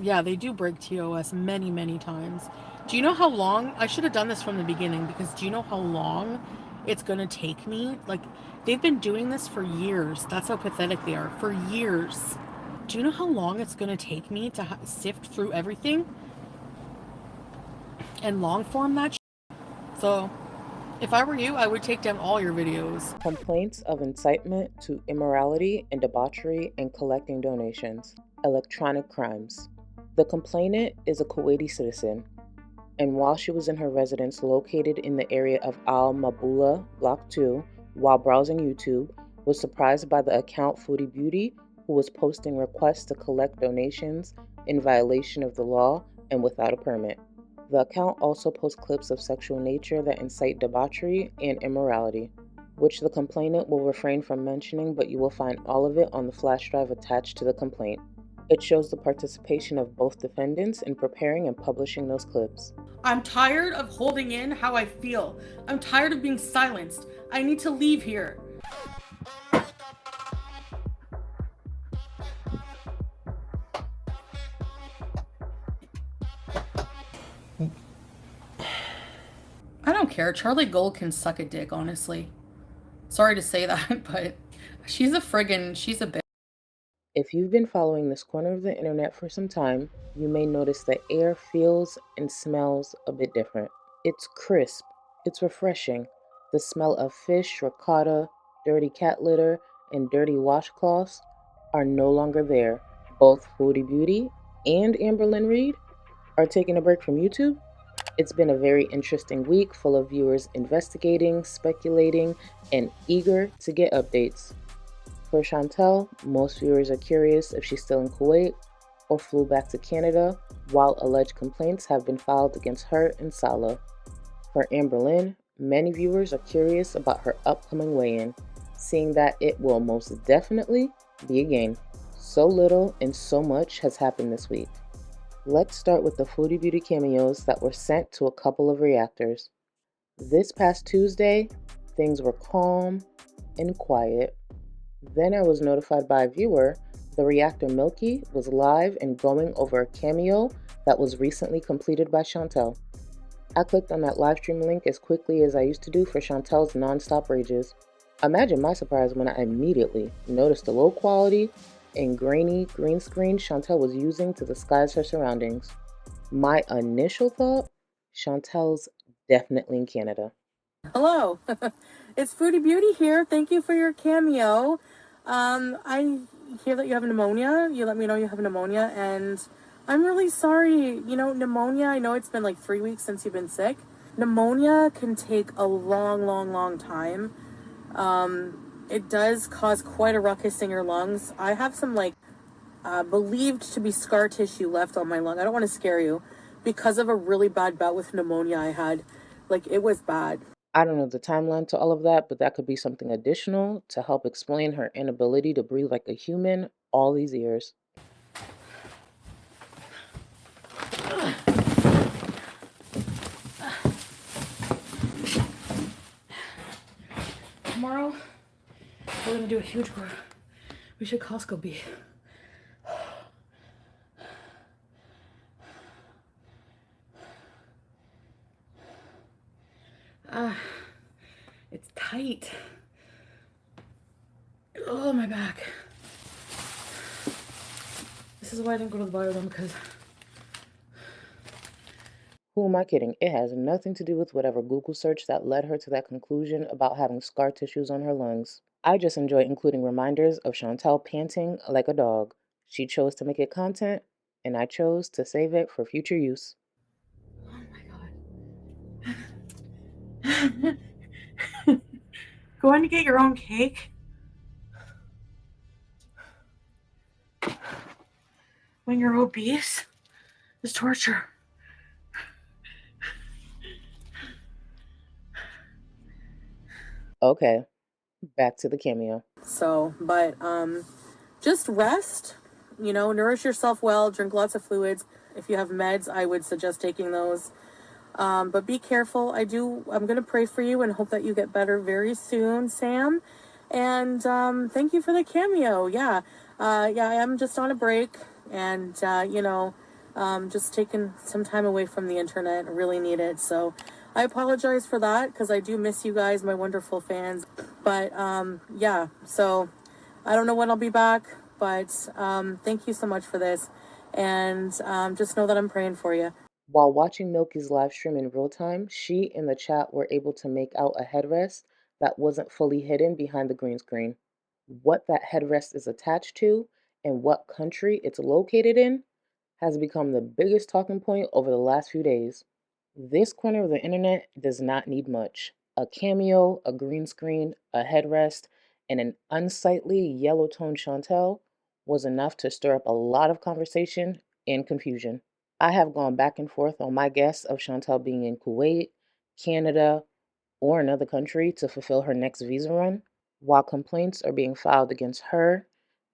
Yeah, they do break TOS many, many times. Do you know how long? I should have done this from the beginning because do you know how long it's going to take me? Like, they've been doing this for years. That's how pathetic they are. For years. Do you know how long it's going to take me to sift through everything and long form that? So, if I were you, I would take down all your videos. Complaints of incitement to immorality and debauchery and collecting donations. Electronic crimes. The complainant is a Kuwaiti citizen, and while she was in her residence located in the area of Al Mabula, Block 2, while browsing YouTube, was surprised by the account Foodie Beauty, who was posting requests to collect donations in violation of the law and without a permit. The account also posts clips of sexual nature that incite debauchery and immorality, which the complainant will refrain from mentioning, but you will find all of it on the flash drive attached to the complaint. It shows the participation of both defendants in preparing and publishing those clips. I'm tired of holding in how I feel. I'm tired of being silenced. I need to leave here. I don't care. Charlie Gold can suck a dick, honestly. Sorry to say that, but she's a bitch. If you've been following this corner of the internet for some time, you may notice that air feels and smells a bit different. It's crisp, it's refreshing. The smell of fish, ricotta, dirty cat litter, and dirty washcloths are no longer there. Both Foodie Beauty and Amberlynn Reid are taking a break from YouTube. It's been a very interesting week full of viewers investigating, speculating, and eager to get updates. For Chantel, most viewers are curious if she's still in Kuwait or flew back to Canada, while alleged complaints have been filed against her and Salah. For Amberlynn, many viewers are curious about her upcoming weigh-in, seeing that it will most definitely be a gain. So little and so much has happened this week. Let's start with the Foodie Beauty cameos that were sent to a couple of reactors. This past Tuesday, things were calm and quiet. Then I was notified by a viewer the reactor Milky was live and going over a cameo that was recently completed by Chantel. I clicked on that live stream link as quickly as I used to do for Chantel's non-stop rages. Imagine my surprise when I immediately noticed the low quality and grainy green screen Chantel was using to disguise her surroundings. My initial thought, Chantel's definitely in Canada. Hello, it's Foodie Beauty here. Thank you for your cameo. I hear that you have pneumonia. You let me know you have pneumonia, and I'm really sorry. You know, pneumonia, I know it's been like 3 weeks since you've been sick. Pneumonia can take a long, long, long time. It does cause quite a ruckus in your lungs. I have some believed to be scar tissue left on my lung. I don't want to scare you because of a really bad bout with pneumonia I had. Like, it was bad. I don't know the timeline to all of that, but that could be something additional to help explain her inability to breathe like a human all these years. Tomorrow, we're gonna do a huge group. We should Costco be. It's tight. Oh, my back. This is why I didn't go to the biodome, because Who am I kidding? It has nothing to do with whatever Google search that led her to that conclusion about having scar tissues on her lungs. I just enjoy including reminders of Chantel panting like a dog. She chose to make it content, and I chose to save it for future use. oh my god. Going to get your own cake when you're obese is torture. Okay, back to the cameo. So, but just rest, nourish yourself well, drink lots of fluids. If you have meds, I would suggest taking those. But be careful. I'm going to pray for you and hope that you get better very soon, Sam. And thank you for the cameo. Yeah. Yeah, I am just on a break. And, Just taking some time away from the internet. I really need it. So I apologize for that because I do miss you guys, my wonderful fans. But yeah, so I don't know when I'll be back, but thank you so much for this. And just know that I'm praying for you. While watching Milky's live stream in real time, she and the chat were able to make out a headrest that wasn't fully hidden behind the green screen. What that headrest is attached to and what country it's located in has become the biggest talking point over the last few days. This corner of the internet does not need much. A cameo, a green screen, a headrest, and an unsightly yellow toned Chantel was enough to stir up a lot of conversation and confusion. I have gone back and forth on my guess of Chantel being in Kuwait, Canada, or another country to fulfill her next visa run, while complaints are being filed against her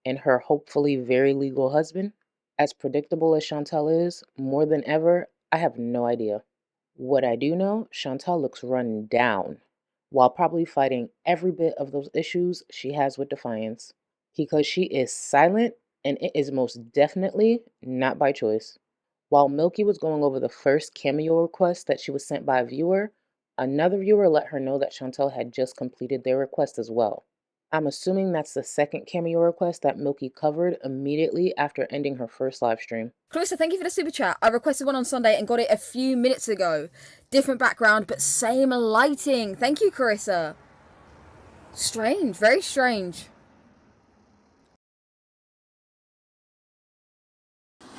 and her hopefully very legal husband. As predictable as Chantel is, more than ever, I have no idea. What I do know, Chantal looks run down, while probably fighting every bit of those issues she has with Defiance. Because she is silent, and it is most definitely not by choice. While Milky was going over the first cameo request that she was sent by a viewer, another viewer let her know that Chantel had just completed their request as well. I'm assuming that's the second cameo request that Milky covered immediately after ending her first live stream. Clarissa, thank you for the super chat. I requested one on Sunday and got it a few minutes ago. Different background, but same lighting. Thank you, Clarissa. Strange, very strange.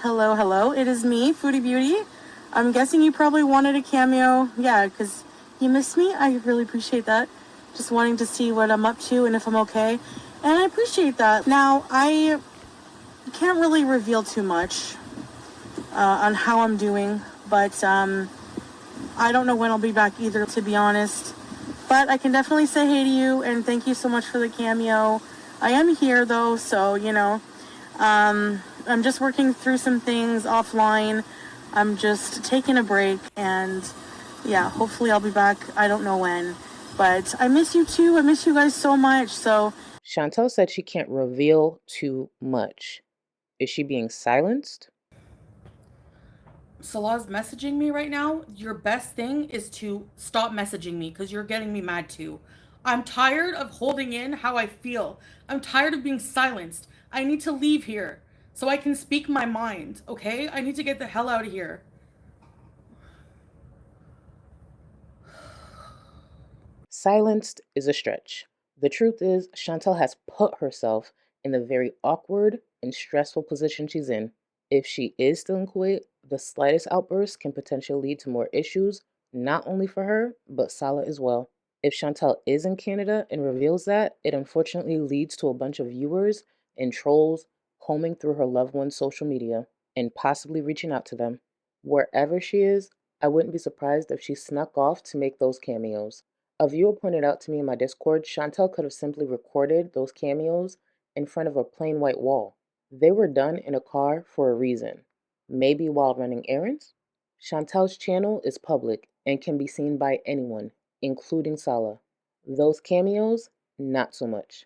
Hello, hello. It is me, Foodie Beauty. I'm guessing you probably wanted a cameo. Yeah, because you missed me. I really appreciate that. Just wanting to see what I'm up to and if I'm okay. And I appreciate that. Now, I can't really reveal too much on how I'm doing, but I don't know when I'll be back either, to be honest. But I can definitely say hey to you and thank you so much for the cameo. I am here though, so you know. I'm just working through some things offline. I'm just taking a break and yeah, hopefully I'll be back. I don't know when. But I miss you too. I miss you guys so much. So Chantel said she can't reveal too much. Is she being silenced? Salah's messaging me right now. Your best thing is to stop messaging me because you're getting me mad too. I'm tired of holding in how I feel. I'm tired of being silenced. I need to leave here so I can speak my mind, okay? I need to get the hell out of here. Silenced is a stretch. The truth is, Chantel has put herself in the very awkward and stressful position she's in. If she is still in Kuwait, the slightest outburst can potentially lead to more issues, not only for her, but Salah as well. If Chantel is in Canada and reveals that, it unfortunately leads to a bunch of viewers and trolls combing through her loved one's social media and possibly reaching out to them. Wherever she is, I wouldn't be surprised if she snuck off to make those cameos. A viewer pointed out to me in my Discord, Chantel could have simply recorded those cameos in front of a plain white wall. They were done in a car for a reason. Maybe while running errands? Chantel's channel is public and can be seen by anyone, including Salah. Those cameos, not so much.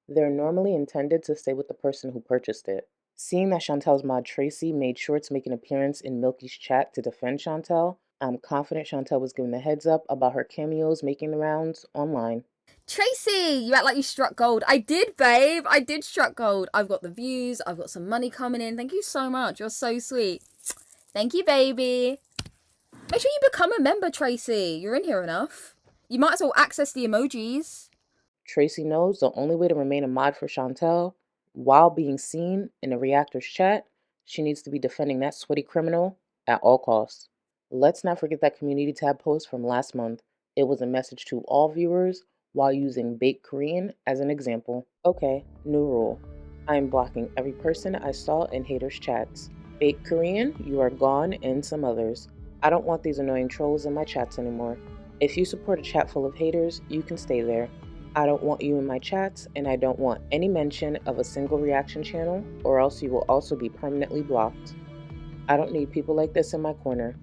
They're normally intended to stay with the person who purchased it. Seeing that Chantel's mod Tracy made sure to make an appearance in Milky's chat to defend Chantel, I'm confident Chantel was given the heads up about her cameos making the rounds online. Tracy, you act like you struck gold. I did, babe. I did struck gold. I've got the views. I've got some money coming in. Thank you so much. You're so sweet. Thank you, baby. Make sure you become a member, Tracy. You're in here enough. You might as well access the emojis. Tracy knows the only way to remain a mod for Chantel, while being seen in the reactor's chat, she needs to be defending that sweaty criminal at all costs. Let's not forget that community tab post from last month. It was a message to all viewers while using Baked Korean as an example. Okay, new rule. I am blocking every person I saw in haters' chats. Baked Korean, you are gone, and some others. I don't want these annoying trolls in my chats anymore. If you support a chat full of haters, you can stay there. I don't want you in my chats, and I don't want any mention of a single reaction channel, or else you will also be permanently blocked. I don't need people like this in my corner,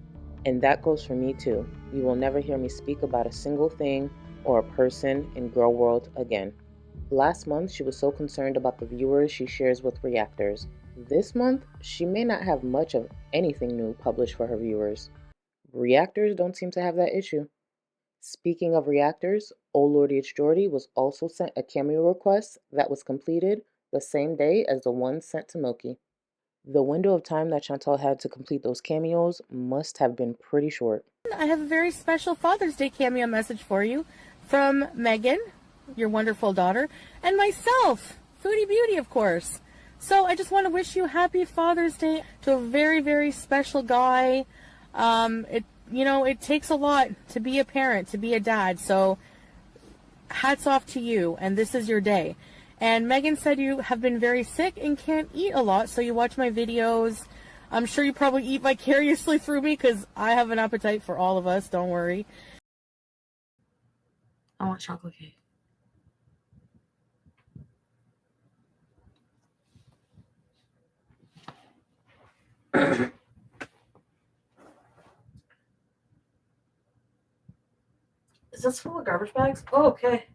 and that goes for me too. You will never hear me speak about a single thing or a person in Girl World again. Last month, she was so concerned about the viewers she shares with reactors. This month, she may not have much of anything new published for her viewers. Reactors don't seem to have that issue. Speaking of reactors, Oh Lordy It's Jordy was also sent a cameo request that was completed the same day as the one sent to Milky. The window of time that Chantal had to complete those cameos must have been pretty short. I have a very special Father's Day cameo message for you from Megan, your wonderful daughter, and myself, Foodie Beauty, of course. So I just want to wish you happy Father's Day to a very, very special guy. It takes a lot to be a parent, to be a dad. So hats off to you, and this is your day. And Megan said you have been very sick and can't eat a lot, so you watch my videos. I'm sure you probably eat vicariously through me because I have an appetite for all of us, don't worry. I want chocolate cake. Is this full of garbage bags? Oh, okay.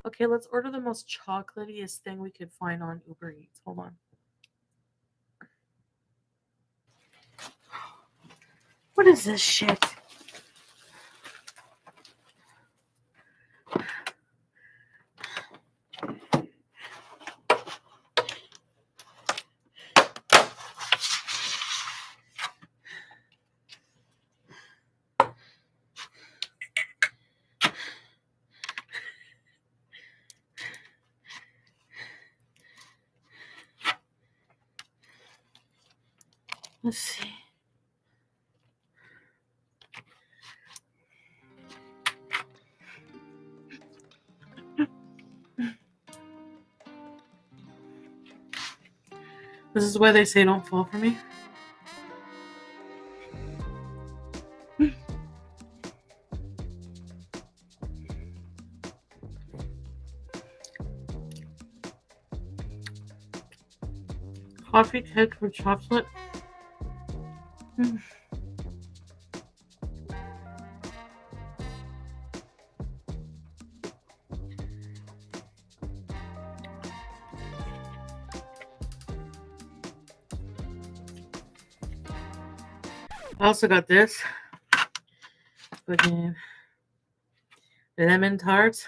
Okay, let's order the most chocolatiest thing we could find on Uber Eats. Hold on. What is this shit? Let's see. This is why they say don't fall for me. Coffee cake with chocolate. I also got this. Fucking lemon tarts.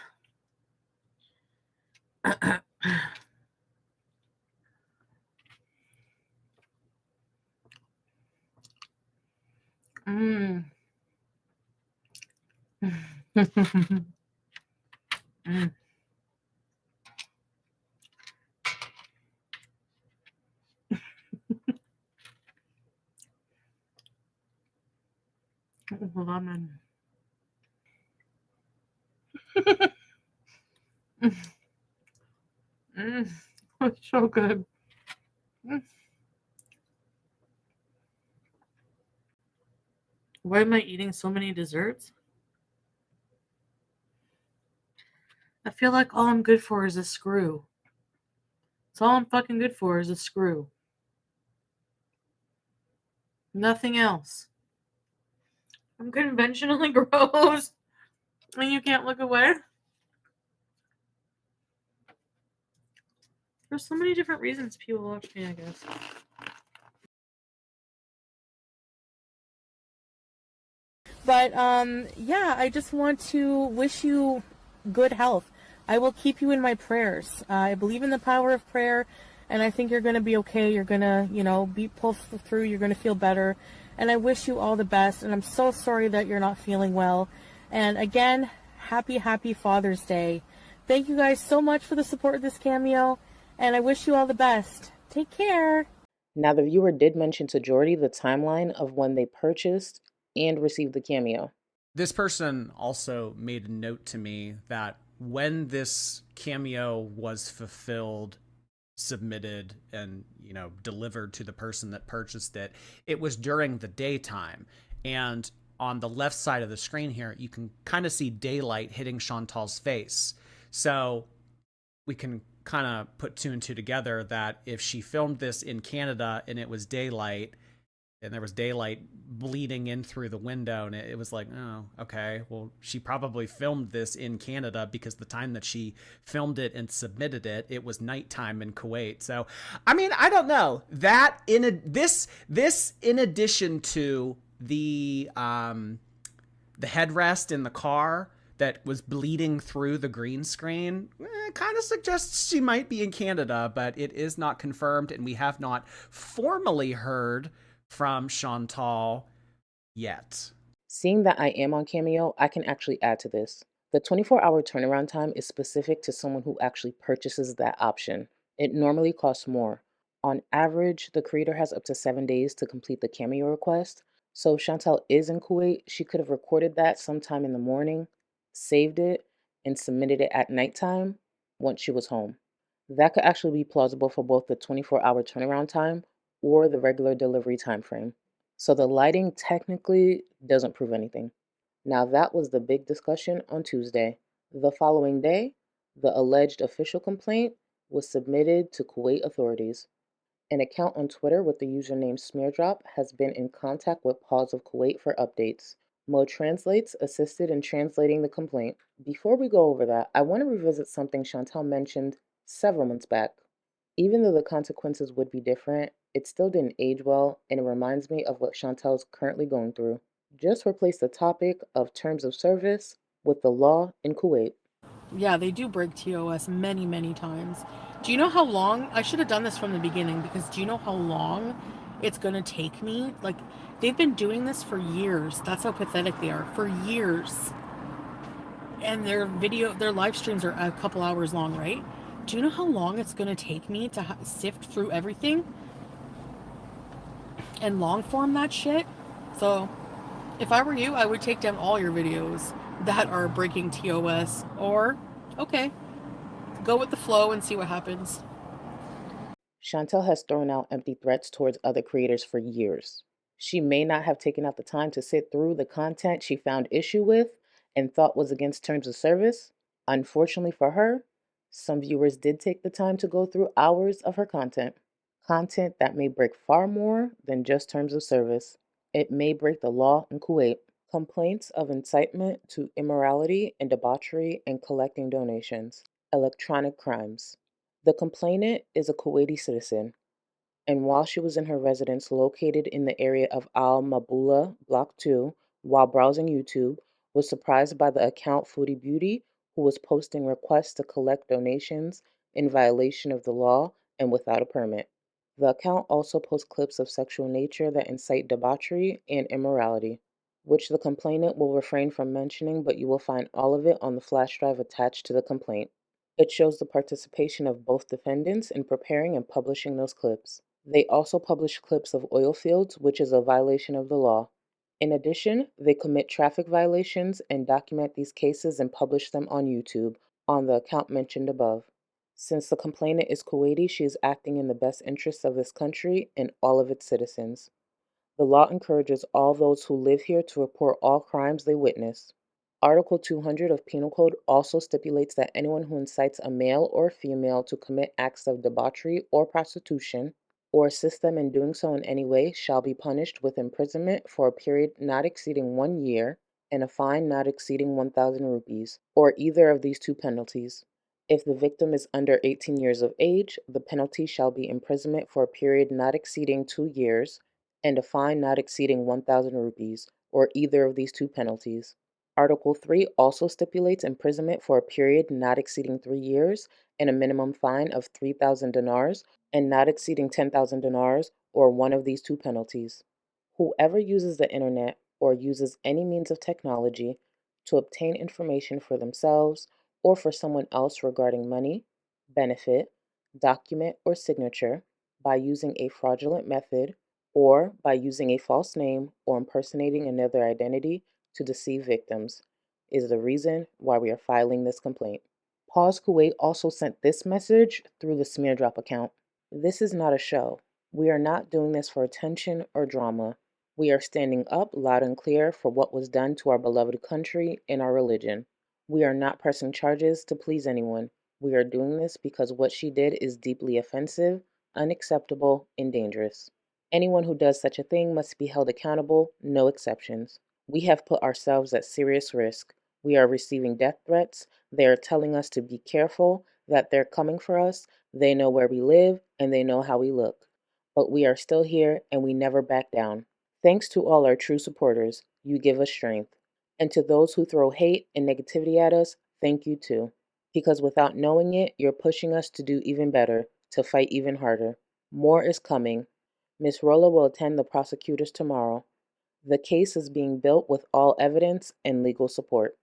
Mmm. Mm. Lemon. It's so good. Why am I eating so many desserts? I feel like all I'm good for is a screw. That's all I'm fucking good for is a screw. Nothing else. I'm conventionally gross. And you can't look away. There's so many different reasons people watch me, I guess. But yeah, I just want to wish you good health. I will keep you in my prayers. I believe in the power of prayer, and I think you're going to be okay. You're going to, be pulled through. You're going to feel better. And I wish you all the best. And I'm so sorry that you're not feeling well. And again, happy Father's Day. Thank you guys so much for the support of this cameo. And I wish you all the best. Take care. Now, the viewer did mention to Jordy the timeline of when they purchased and received the cameo. This person also made a note to me that when this cameo was fulfilled submitted and delivered to the person that purchased it. It was during the daytime, and on the left side of the screen here you can kind of see daylight hitting Chantal's face. So we can kind of put two and two together that if she filmed this in Canada and it was daylight, and there was daylight bleeding in through the window, and it was like, oh, okay, well, she probably filmed this in Canada, because the time that she filmed it and submitted it, it was nighttime in Kuwait. So I mean, I don't know that this in addition to the headrest in the car that was bleeding through the green screen, kind of suggests she might be in Canada, but it is not confirmed, and we have not formally heard from Chantal yet. Seeing that I am on Cameo, I can actually add to this. The 24-hour turnaround time is specific to someone who actually purchases that option. It normally costs more. On average, the creator has up to 7 days to complete the Cameo request. So if Chantal is in Kuwait, she could have recorded that sometime in the morning, saved it, and submitted it at nighttime once she was home. That could actually be plausible for both the 24-hour turnaround time or the regular delivery time frame. So the lighting technically doesn't prove anything. Now, that was the big discussion on Tuesday. The following day, the alleged official complaint was submitted to Kuwait authorities. An account on Twitter with the username Smeardrop has been in contact with Paws of Kuwait for updates. Mo Translates assisted in translating the complaint. Before we go over that, I want to revisit something Chantal mentioned several months back. Even though the consequences would be different, it still didn't age well, and it reminds me of what Chantal's currently going through. Just replace the topic of terms of service with the law in Kuwait. Yeah, they do break TOS many, many times. Do you know how long? I should have done this from the beginning, because do you know how long it's going to take me? Like, they've been doing this for years. That's how pathetic they are. For years. And their live streams are a couple hours long, right? Do you know how long it's going to take me to sift through everything and long form that shit? So, if I were you, I would take down all your videos that are breaking TOS, or, okay, go with the flow and see what happens. Chantal has thrown out empty threats towards other creators for years. She may not have taken out the time to sit through the content she found issue with and thought was against terms of service. Unfortunately for her, some viewers did take the time to go through hours of her content. Content that may break far more than just terms of service. It may break the law in Kuwait. Complaints of incitement to immorality and debauchery and collecting donations. Electronic crimes. The complainant is a Kuwaiti citizen, and while she was in her residence located in the area of Al Mabula, Block 2, while browsing YouTube, was surprised by the account Foodie Beauty, who was posting requests to collect donations in violation of the law and without a permit. The account also posts clips of sexual nature that incite debauchery and immorality, which the complainant will refrain from mentioning, but you will find all of it on the flash drive attached to the complaint. It shows the participation of both defendants in preparing and publishing those clips. They also publish clips of oil fields, which is a violation of the law. In addition, they commit traffic violations and document these cases and publish them on YouTube on the account mentioned above. Since the complainant is Kuwaiti, she is acting in the best interests of this country and all of its citizens. The law encourages all those who live here to report all crimes they witness. Article 200 of Penal Code also stipulates that anyone who incites a male or female to commit acts of debauchery or prostitution, or assists them in doing so in any way, shall be punished with imprisonment for a period not exceeding 1 year and a fine not exceeding 1,000 rupees, or either of these two penalties. If the victim is under 18 years of age, the penalty shall be imprisonment for a period not exceeding 2 years and a fine not exceeding 1,000 rupees, or either of these two penalties. Article 3 also stipulates imprisonment for a period not exceeding 3 years and a minimum fine of 3,000 dinars and not exceeding 10,000 dinars, or one of these two penalties. Whoever uses the internet or uses any means of technology to obtain information for themselves or for someone else regarding money, benefit, document, or signature by using a fraudulent method or by using a false name or impersonating another identity to deceive victims is the reason why we are filing this complaint. Pause Kuwait also sent this message through the Smeardrop account. This is not a show. We are not doing this for attention or drama. We are standing up loud and clear for what was done to our beloved country and our religion. We are not pressing charges to please anyone. We are doing this because what she did is deeply offensive, unacceptable, and dangerous. Anyone who does such a thing must be held accountable, no exceptions. We have put ourselves at serious risk. We are receiving death threats. They are telling us to be careful, that they're coming for us. They know where we live and they know how we look. But we are still here and we never back down. Thanks to all our true supporters. You give us strength. And to those who throw hate and negativity at us, thank you too. Because without knowing it, you're pushing us to do even better, to fight even harder. More is coming. Miss Rolla will attend the prosecutors tomorrow. The case is being built with all evidence and legal support.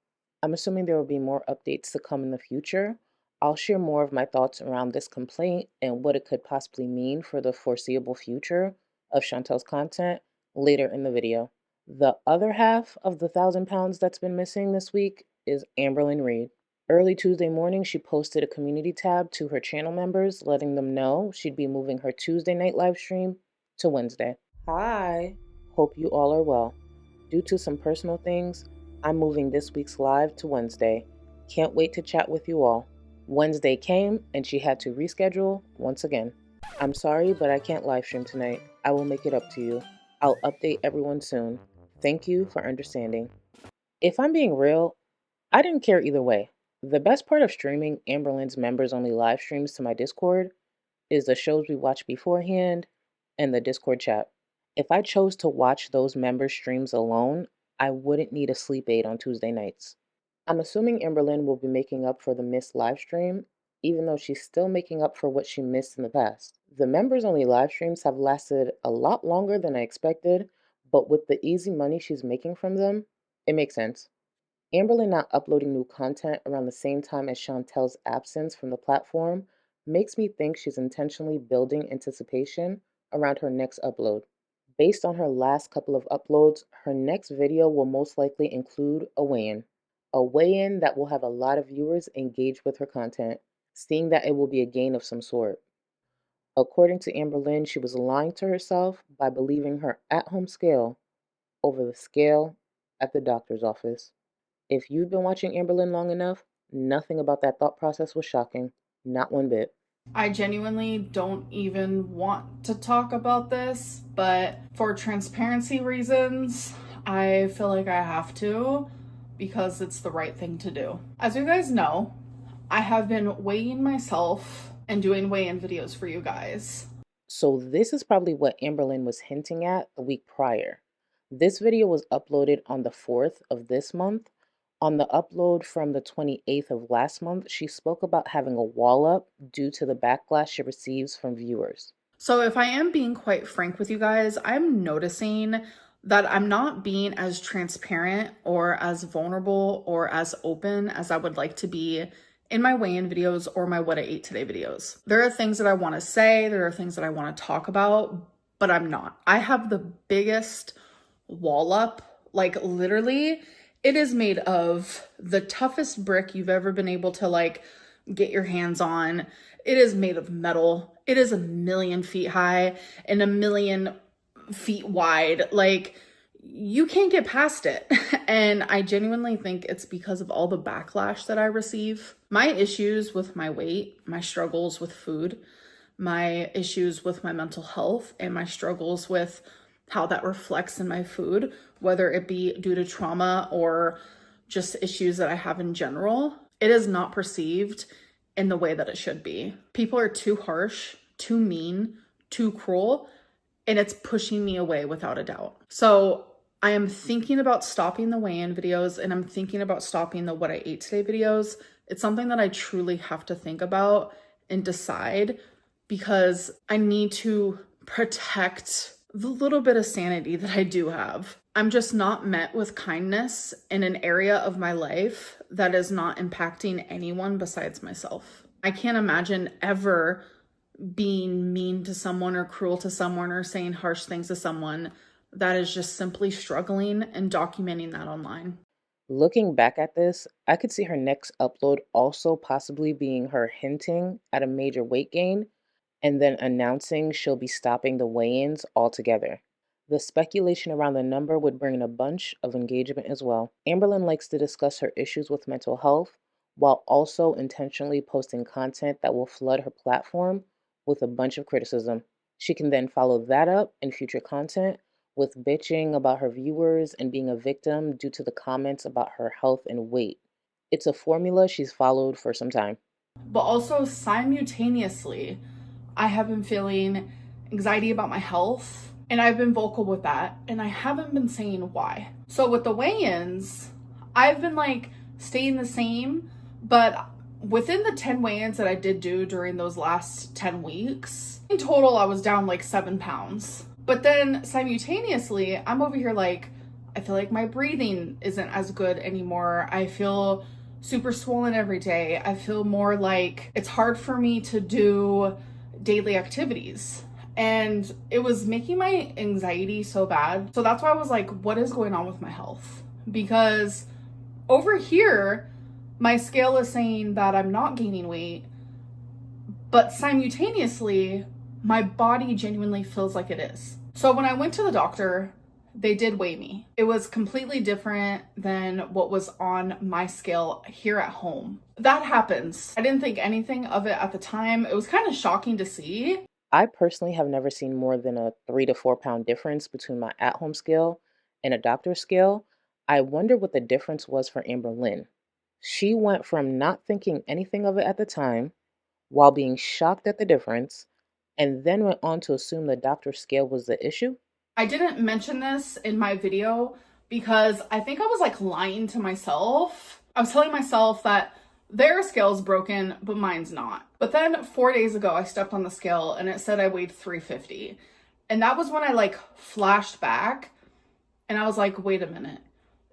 I'm assuming there will be more updates to come in the future. I'll share more of my thoughts around this complaint and what it could possibly mean for the foreseeable future of Chantel's content later in the video. The other half of the £1,000 that's been missing this week is Amberlynn Reid. Early Tuesday morning, she posted a community tab to her channel members, letting them know she'd be moving her Tuesday night live stream to Wednesday. Hi, hope you all are well. Due to some personal things, I'm moving this week's live to Wednesday. Can't wait to chat with you all. Wednesday came and she had to reschedule once again. I'm sorry, but I can't live stream tonight. I will make it up to you. I'll update everyone soon. Thank you for understanding. If I'm being real, I didn't care either way. The best part of streaming Amberlynn's members only live streams to my Discord is the shows we watch beforehand and the Discord chat. If I chose to watch those members' streams alone, I wouldn't need a sleep aid on Tuesday nights. I'm assuming Amberlynn will be making up for the missed live stream, even though she's still making up for what she missed in the past. The members only live streams have lasted a lot longer than I expected, but with the easy money she's making from them, it makes sense. Amberlynn not uploading new content around the same time as Chantel's absence from the platform makes me think she's intentionally building anticipation around her next upload. Based on her last couple of uploads, her next video will most likely include a weigh-in that will have a lot of viewers engage with her content, seeing that it will be a gain of some sort. According to Amberlynn, she was lying to herself by believing her at-home scale over the scale at the doctor's office. If you've been watching Amberlynn long enough, nothing about that thought process was shocking. Not one bit. I genuinely don't even want to talk about this, but for transparency reasons, I feel like I have to because it's the right thing to do. As you guys know, I have been weighing myself and doing weigh-in videos for you guys. So this is probably what Amberlynn was hinting at the week prior. This video was uploaded on the 4th of this month. On the upload from the 28th of last month, she spoke about having a wall up due to the backlash she receives from viewers. So if I am being quite frank with you guys, I'm noticing that I'm not being as transparent or as vulnerable or as open as I would like to be in my weigh-in videos or my what I ate today videos. There are things that I want to say, there are things that I want to talk about, but I'm not. I have the biggest wall up, like literally it is made of the toughest brick you've ever been able to get your hands on. It is made of metal. It is 1,000,000 feet high and 1,000,000 feet wide. You can't get past it. And I genuinely think it's because of all the backlash that I receive. My issues with my weight, my struggles with food, my issues with my mental health, and my struggles with how that reflects in my food, whether it be due to trauma or just issues that I have in general, it is not perceived in the way that it should be. People are too harsh, too mean, too cruel, and it's pushing me away without a doubt. So I am thinking about stopping the weigh-in videos and I'm thinking about stopping the what I ate today videos. It's something that I truly have to think about and decide because I need to protect the little bit of sanity that I do have. I'm just not met with kindness in an area of my life that is not impacting anyone besides myself. I can't imagine ever being mean to someone or cruel to someone or saying harsh things to someone that is just simply struggling and documenting that online. Looking back at this, I could see her next upload also possibly being her hinting at a major weight gain and then announcing she'll be stopping the weigh ins altogether. The speculation around the number would bring in a bunch of engagement as well. Amberlynn likes to discuss her issues with mental health while also intentionally posting content that will flood her platform with a bunch of criticism. She can then follow that up in future content with bitching about her viewers and being a victim due to the comments about her health and weight. It's a formula she's followed for some time. But also simultaneously, I have been feeling anxiety about my health, and I've been vocal with that, and I haven't been saying why. So with the weigh-ins, I've been like staying the same, but within the 10 weigh-ins that I did do during those last 10 weeks, in total I was down like 7 pounds. But then simultaneously, I'm over here like, I feel like my breathing isn't as good anymore. I feel super swollen every day. I feel more like it's hard for me to do daily activities. And it was making my anxiety so bad. So that's why I was like, what is going on with my health? Because over here, my scale is saying that I'm not gaining weight, but simultaneously, my body genuinely feels like it is. So when I went to the doctor, they did weigh me. It was completely different than what was on my scale here at home. That happens. I didn't think anything of it at the time. It was kind of shocking to see. I personally have never seen more than a 3 to 4 pound difference between my at home scale and a doctor's scale. I wonder what the difference was for Amberlynn. She went from not thinking anything of it at the time while being shocked at the difference, and then went on to assume the doctor's scale was the issue. I didn't mention this in my video because I think I was like lying to myself. I was telling myself that their scale's broken, but mine's not. But then 4 days ago, I stepped on the scale and it said I weighed 350. And that was when I like flashed back and I was like, wait a minute,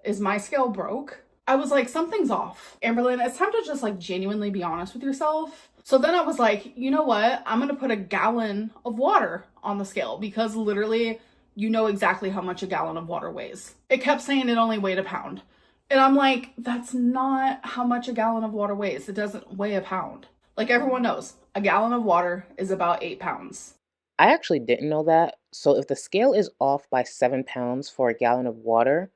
is my scale broke? I was like, something's off. Amberlynn, it's time to just like genuinely be honest with yourself. So then I was like, you know what? I'm gonna put a gallon of water on the scale because literally you know exactly how much a gallon of water weighs. It kept saying it only weighed a pound. And I'm like, that's not how much a gallon of water weighs. It doesn't weigh a pound. Like everyone knows, a gallon of water is about 8 pounds. I actually didn't know that. So if the scale is off by 7 pounds for a gallon of water,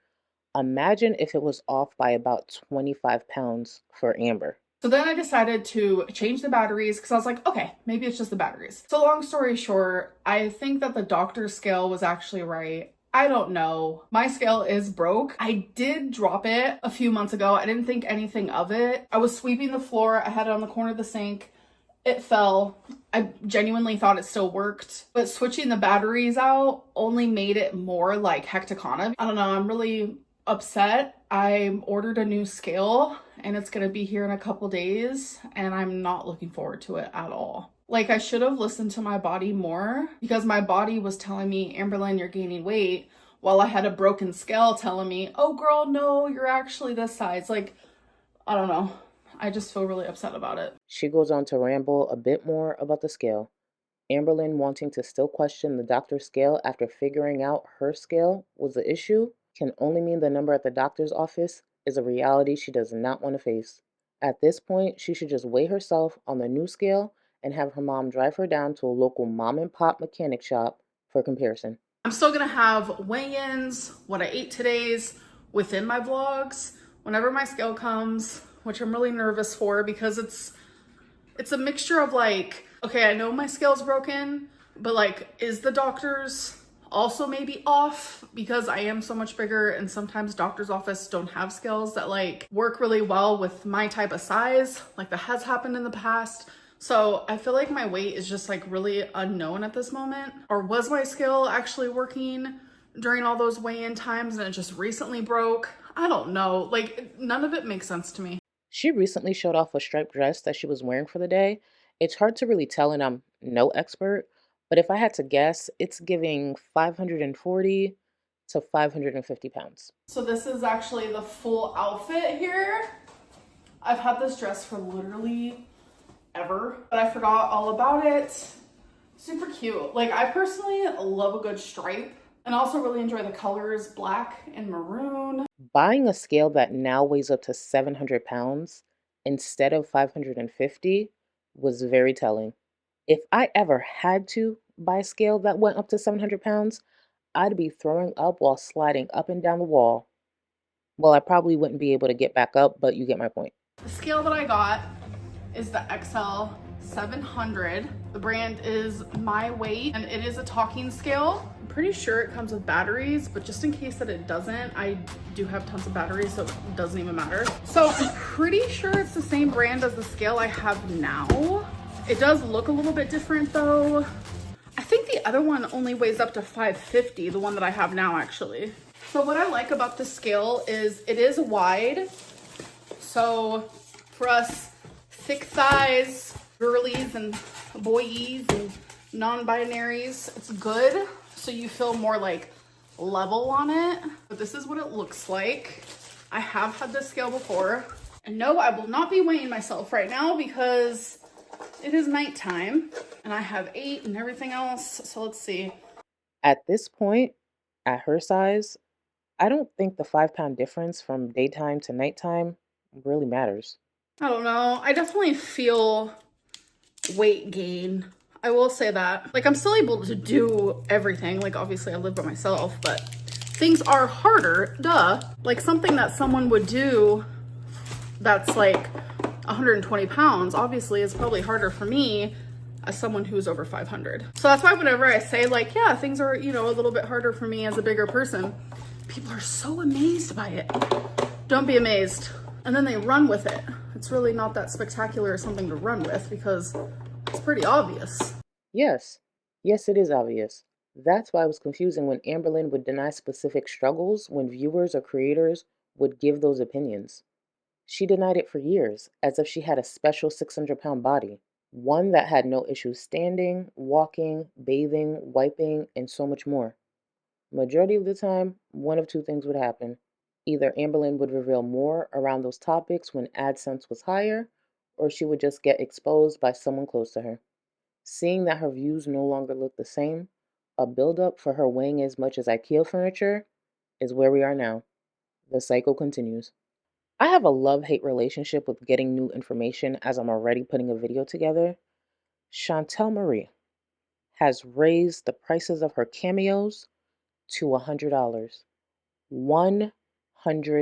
imagine if it was off by about 25 pounds for Amber. So then I decided to change the batteries because I was like, okay, maybe it's just the batteries. So long story short, I think that the doctor's scale was actually right. I don't know. My scale is broke. I did drop it a few months ago. I didn't think anything of it. I was sweeping the floor. I had it on the corner of the sink. It fell. I genuinely thought it still worked, but switching the batteries out only made it more like hectoconic. I don't know. I'm really upset. I ordered a new scale and it's gonna be here in a couple days and I'm not looking forward to it at all. Like I should have listened to my body more because my body was telling me, Amberlynn, you're gaining weight, while I had a broken scale telling me, oh girl, no, you're actually this size. Like, I don't know. I just feel really upset about it. She goes on to ramble a bit more about the scale. Amberlynn wanting to still question the doctor's scale after figuring out her scale was the issue can only mean the number at the doctor's office is a reality she does not want to face. At this point, she should just weigh herself on the new scale and have her mom drive her down to a local mom and pop mechanic shop for comparison. I'm still gonna have weigh-ins, what I ate today's within my vlogs whenever my scale comes, which I'm really nervous for because it's a mixture of like, okay, I know my scale's broken, but like, is the doctor's also maybe off because I am so much bigger and sometimes doctor's office don't have scales that like work really well with my type of size, like that has happened in the past. So I feel like my weight is just like really unknown at this moment. Or was my scale actually working during all those weigh-in times and it just recently broke? I don't know. Like none of it makes sense to me. She recently showed off a striped dress that she was wearing for the day. It's hard to really tell, and I'm no expert, but if I had to guess, it's giving 540 to 550 pounds. So this is actually the full outfit here. I've had this dress for literally ever, but I forgot all about it. Super cute. Like I personally love a good stripe. And I also really enjoy the colors, black and maroon. Buying a scale that now weighs up to 700 pounds instead of 550 was very telling. If I ever had to buy a scale that went up to 700 pounds, I'd be throwing up while sliding up and down the wall. Well, I probably wouldn't be able to get back up, but you get my point. The scale that I got is the XL 700. The brand is My Weight, and it is a talking scale. I'm pretty sure it comes with batteries, but just in case that it doesn't, I do have tons of batteries, so it doesn't even matter. So I'm pretty sure it's the same brand as the scale I have now. It does look a little bit different though. I think the other one only weighs up to 550, the one that I have now actually. So what I like about this scale is it is wide. So for us thick thighs, girlies and boyies and non-binaries, it's good. So you feel more like level on it. But this is what it looks like. I have had this scale before. And no, I will not be weighing myself right now because it is nighttime and I have 8 and everything else. So let's see. At this point, at her size, I don't think the 5 pound difference from daytime to nighttime really matters. I don't know. I definitely feel weight gain. I will say that. Like, I'm still able to do everything. Like, obviously I live by myself, but things are harder, duh. Like something that someone would do that's like 120 pounds, obviously is probably harder for me as someone who's over 500. So that's why whenever I say like, yeah, things are, you know, a little bit harder for me as a bigger person, people are so amazed by it. Don't be amazed. And then they run with it. It's really not that spectacular or something to run with because it's pretty obvious. Yes, it is obvious. That's why it was confusing when Amberlynn would deny specific struggles when viewers or creators would give those opinions. She denied it for years, as if she had a special 600-pound body, one that had no issues standing, walking, bathing, wiping, and so much more. Majority of the time, one of two things would happen. Either Amberlynn would reveal more around those topics when AdSense was higher, or she would just get exposed by someone close to her. Seeing that her views no longer look the same, a buildup for her weighing as much as IKEA furniture, is where we are now. The cycle continues. I have a love-hate relationship with getting new information as I'm already putting a video together. Chantel Marie has raised the prices of her cameos to $100. $100.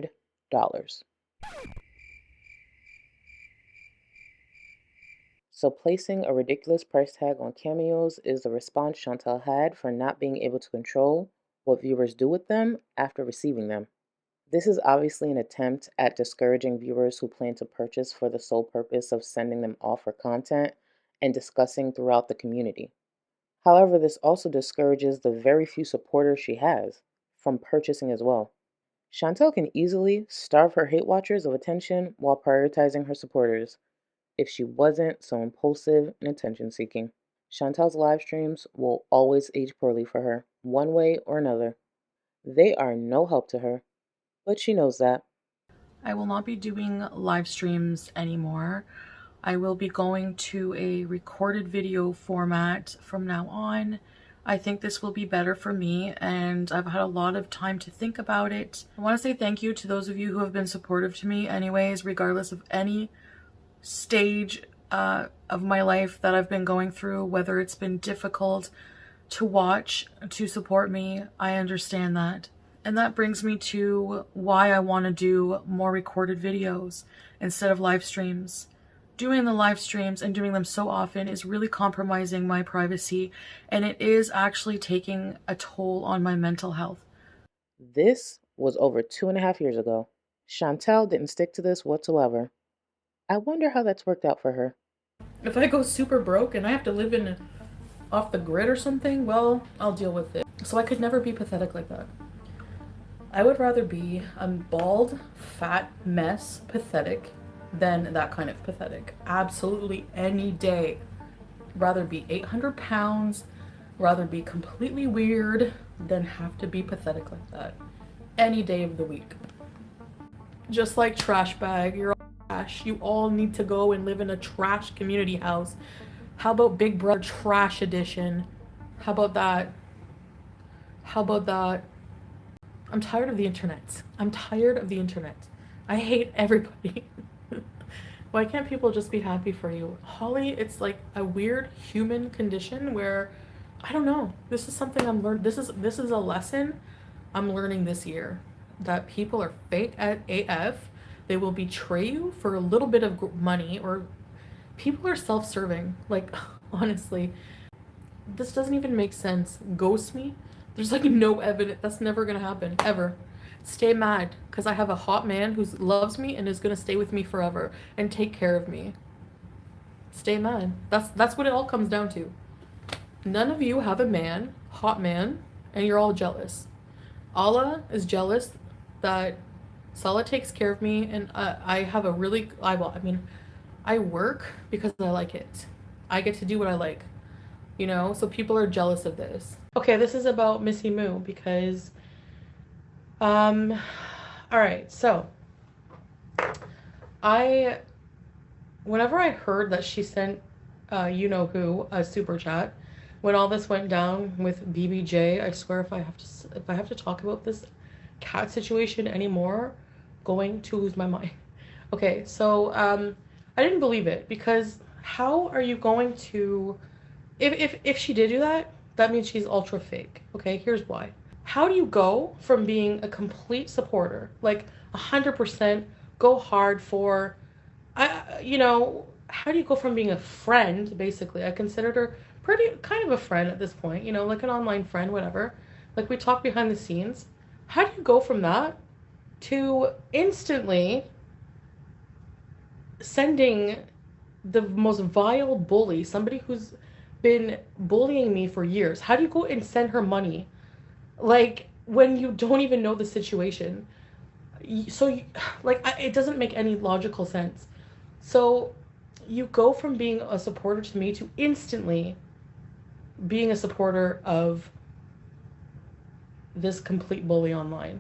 So placing a ridiculous price tag on cameos is the response Chantel had for not being able to control what viewers do with them after receiving them. This is obviously an attempt at discouraging viewers who plan to purchase for the sole purpose of sending them off for content and discussing throughout the community. However, this also discourages the very few supporters she has from purchasing as well. Chantel can easily starve her hate watchers of attention while prioritizing her supporters if she wasn't so impulsive and attention-seeking. Chantel's live streams will always age poorly for her, one way or another. They are no help to her, but she knows that. I will not be doing live streams anymore. I will be going to a recorded video format from now on. I think this will be better for me, and I've had a lot of time to think about it. I want to say thank you to those of you who have been supportive to me anyways, regardless of any stage of my life that I've been going through, whether it's been difficult to watch, to support me. I understand that. And that brings me to why I want to do more recorded videos instead of live streams. Doing the live streams and doing them so often is really compromising my privacy, and it is actually taking a toll on my mental health. This was over 2.5 years ago. Chantel didn't stick to this whatsoever. I wonder how that's worked out for her. If I go super broke and I have to live off the grid or something, well, I'll deal with it. So I could never be pathetic like that. I would rather be a bald, fat mess pathetic than that kind of pathetic. Absolutely any day. Rather be 800 pounds, rather be completely weird than have to be pathetic like that. Any day of the week. Just like trash bag, you're all trash. You all need to go and live in a trash community house. How about Big Brother Trash Edition? How about that? How about that? I'm tired of the internet. I'm tired of the internet. I hate everybody. Why can't people just be happy for you? Holly, it's like a weird human condition where I don't know. This is something I'm learning. This is a lesson I'm learning this year, that people are fake at AF. They will betray you for a little bit of money, or people are self-serving. Like honestly, this doesn't even make sense. Ghost me. There's like no evidence. That's never gonna happen ever. Stay mad because I have a hot man who loves me and is gonna stay with me forever and take care of me. Stay mad. That's what it all comes down to. None of you have a man, hot man, and you're all jealous. Allah is jealous that Salah takes care of me, and I have a really I work because I like it. I get to do what I like, so people are jealous of this. Okay, this is about Missy Moo because all right, so whenever I heard that she sent you know who a super chat, when all this went down with BBJ, I swear if I have to talk about this cat situation anymore, going to lose my mind. Okay, so I didn't believe it, because how are you going to, if she did do that, that means she's ultra fake. Okay, here's why. How do you go from being a complete supporter, like 100% go hard for, how do you go from being a friend, basically? I considered her kind of a friend at this point, like an online friend, whatever. Like, we talk behind the scenes. How do you go from that to instantly sending the most vile bully, somebody who's been bullying me for years? How do you go and send her money, like, when you don't even know the situation? So, it doesn't make any logical sense. So, you go from being a supporter to me to instantly being a supporter of this complete bully online.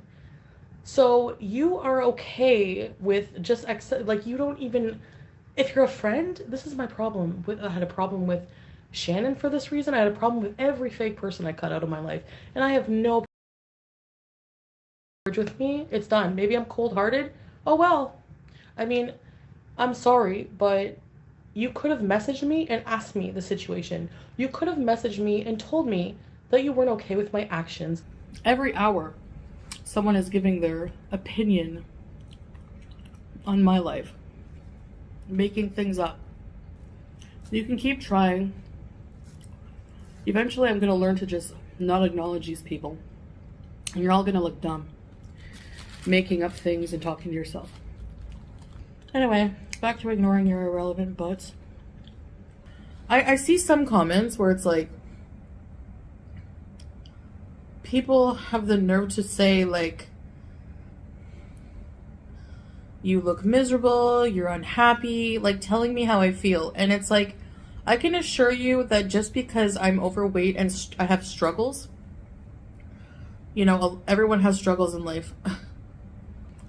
So you are okay with just you don't even, if you're a friend, this is my problem with, I had a problem with Shannon for this reason. I had a problem with every fake person I cut out of my life, and I have no with me. It's done. Maybe I'm cold-hearted. Oh well. I mean, I'm sorry, but you could have messaged me and asked me the situation. You could have messaged me and told me that you weren't okay with my actions. Every hour, someone is giving their opinion on my life, making things up. You can keep trying. Eventually, I'm going to learn to just not acknowledge these people. And you're all going to look dumb, making up things and talking to yourself. Anyway, back to ignoring your irrelevant butts. I see some comments where it's like, people have the nerve to say, like, you look miserable, you're unhappy, like telling me how I feel. And it's like, I can assure you that just because I'm overweight and I have struggles, everyone has struggles in life.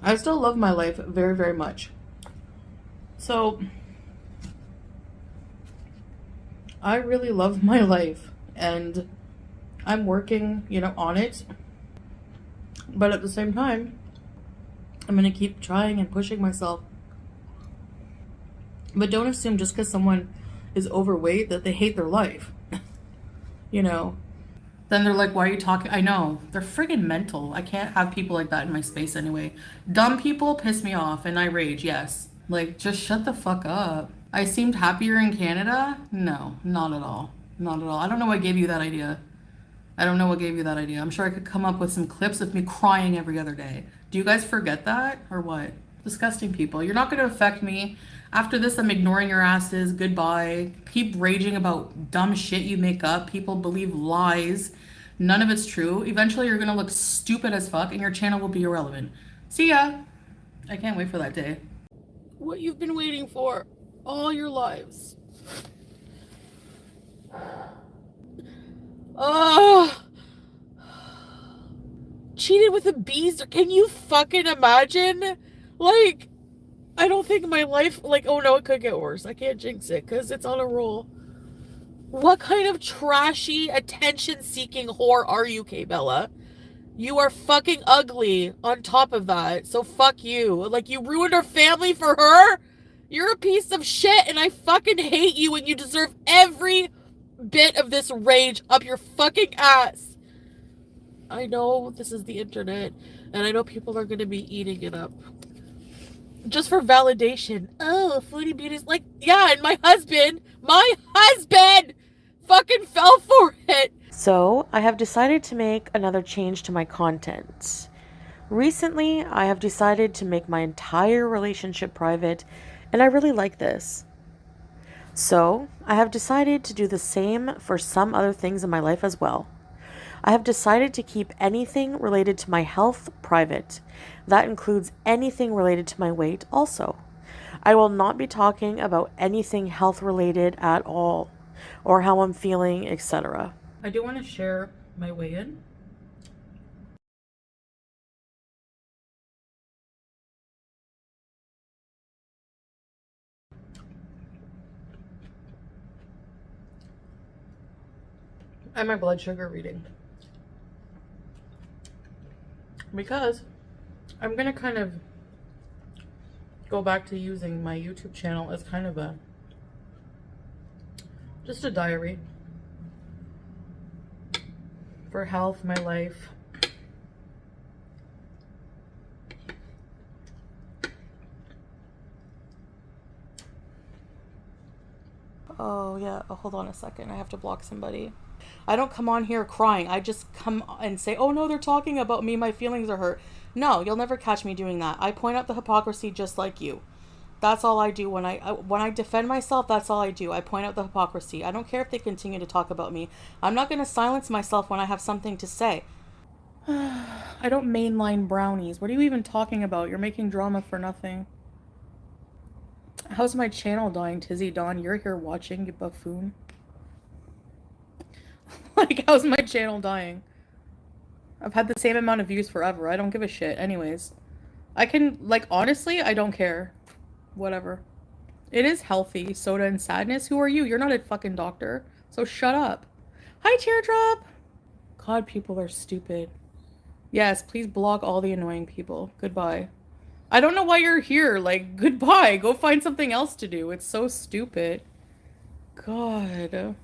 I still love my life very, very much. So, I really love my life, and I'm working, on it. But at the same time, I'm going to keep trying and pushing myself. But don't assume just because someone is overweight that they hate their life. Then they're like, why are you talking? I know. They're friggin' mental. I can't have people like that in my space anyway. Dumb people piss me off and I rage, yes. Like, just shut the fuck up. I seemed happier in Canada? No, not at all. Not at all. I don't know what gave you that idea. I'm sure I could come up with some clips of me crying every other day. Do you guys forget that or what? Disgusting people. You're not going to affect me. After this, I'm ignoring your asses. Goodbye. Keep raging about dumb shit you make up. People believe lies. None of it's true. Eventually, you're going to look stupid as fuck and your channel will be irrelevant. See ya. I can't wait for that day. What you've been waiting for all your lives. Oh, cheated with a beast. Can you fucking imagine? Like, I don't think my life, oh no, it could get worse. I can't jinx it because it's on a roll. What kind of trashy, attention-seeking whore are you, Kay Bella? You are fucking ugly on top of that, so fuck you. Like, you ruined our family for her? You're a piece of shit, and I fucking hate you, and you deserve every bit of this rage up your fucking ass. I know this is the internet, and I know people are gonna be eating it up. Just for validation. Oh, Foodie Beauty's like, yeah, and my husband fucking fell for it. So, I have decided to make another change to my content. Recently, I have decided to make my entire relationship private, and I really like this. So, I have decided to do the same for some other things in my life as well. I have decided to keep anything related to my health private. That includes anything related to my weight also. I will not be talking about anything health related at all, or how I'm feeling, etc. I do want to share my weigh-in. And my blood sugar reading. Because I'm going to kind of go back to using my YouTube channel as kind of just a diary for health, my life. Oh, yeah. Oh, hold on a second. I have to block somebody. I don't come on here crying. I just come and say, oh no, they're talking about me. My feelings are hurt. No, you'll never catch me doing that. I point out the hypocrisy just like you. That's all I do when I defend myself. That's all I do. I point out the hypocrisy. I don't care if they continue to talk about me. I'm not going to silence myself when I have something to say. I don't mainline brownies. What are you even talking about? You're making drama for nothing. How's my channel dying, Tizzy Dawn? You're here watching, you buffoon. Like, how's my channel dying? I've had the same amount of views forever. I don't give a shit. Anyways. I can, like, honestly, I don't care. Whatever. It is healthy. Soda and sadness. Who are you? You're not a fucking doctor. So shut up. Hi, Teardrop. God, people are stupid. Yes, please block all the annoying people. Goodbye. I don't know why you're here. Like, goodbye. Go find something else to do. It's so stupid. God.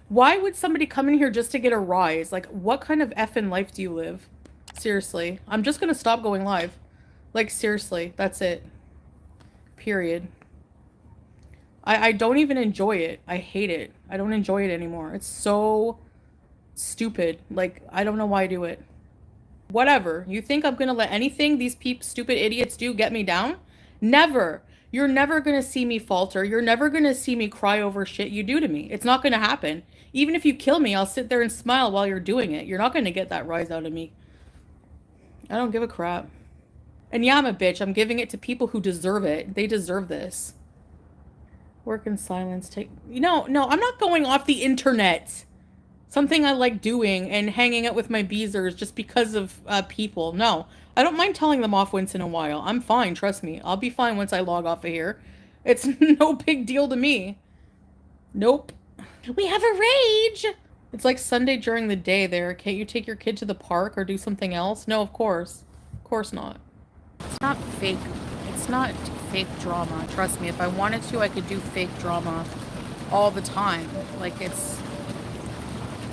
Why would somebody come in here just to get a rise? Like, what kind of effing life do you live? Seriously. I'm just gonna stop going live. Like, seriously. That's it. Period. I don't even enjoy it. I hate it. I don't enjoy it anymore. It's so stupid. Like, I don't know why I do it. Whatever. You think I'm gonna let anything these stupid idiots do get me down? Never. You're never gonna see me falter. You're never gonna see me cry over shit you do to me. It's not gonna happen. Even if you kill me, I'll sit there and smile while you're doing it. You're not gonna get that rise out of me. I don't give a crap. And yeah, I'm a bitch. I'm giving it to people who deserve it. They deserve this. Work in silence. No, I'm not going off the internet. Something I like doing and hanging out with my beezers just because of people. No, I don't mind telling them off once in a while. I'm fine, trust me. I'll be fine once I log off of here. It's no big deal to me. Nope. We have a rage! It's like Sunday during the day there. Can't you take your kid to the park or do something else? No, of course. Of course not. It's not fake. It's not fake drama. Trust me, if I wanted to, I could do fake drama all the time. Like, it's...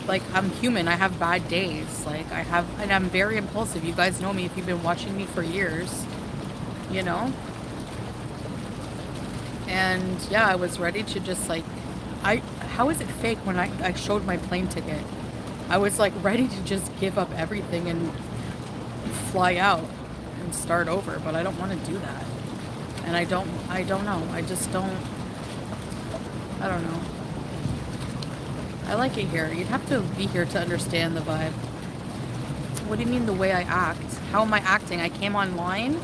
Like, I'm human. I have bad days. Like, and I'm very impulsive. You guys know me if you've been watching me for years. You know? And, yeah, I was ready to just, like... How is it fake when I showed my plane ticket? I was, like, ready to just give up everything and fly out and start over, but I don't want to do that. And I don't know. I just don't... I don't know. I like it here. You'd have to be here to understand the vibe. What do you mean the way I act? How am I acting? I came online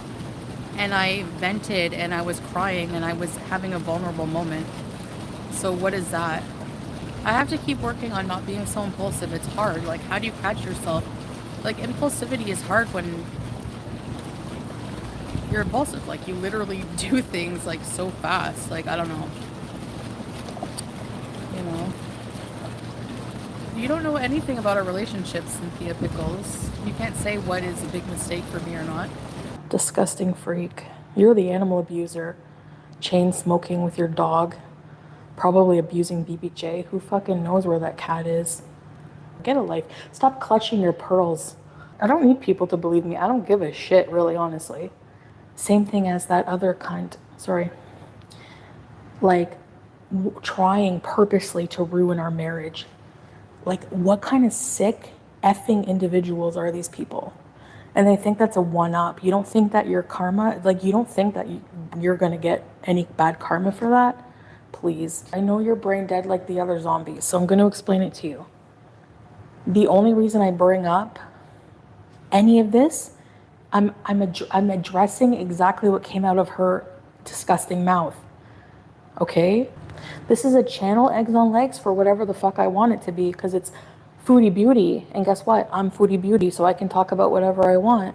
and I vented and I was crying and I was having a vulnerable moment. So what is that? I have to keep working on not being so impulsive. It's hard. Like, how do you catch yourself? Like, impulsivity is hard when you're impulsive. Like, you literally do things, like, so fast. Like, I don't know. You know? You don't know anything about our relationship, Cynthia Pickles. You can't say what is a big mistake for me or not. Disgusting freak. You're the animal abuser. Chain smoking with your dog. Probably abusing BBJ. Who fucking knows where that cat is? Get a life. Stop clutching your pearls. I don't need people to believe me. I don't give a shit, really, honestly. Same thing as that other cunt. Sorry. Like, trying purposely to ruin our marriage. Like, what kind of sick effing individuals are these people? And they think that's a one-up. You don't think that your karma, like, you don't think that you're gonna get any bad karma for that? Please. I know you're brain dead like the other zombies, so I'm gonna explain it to you. The only reason I bring up any of this, I'm addressing exactly what came out of her disgusting mouth. Okay? This is a channel eggs on legs for whatever the fuck I want it to be, because it's Foodie Beauty. And guess what? I'm Foodie Beauty, so I can talk about whatever I want.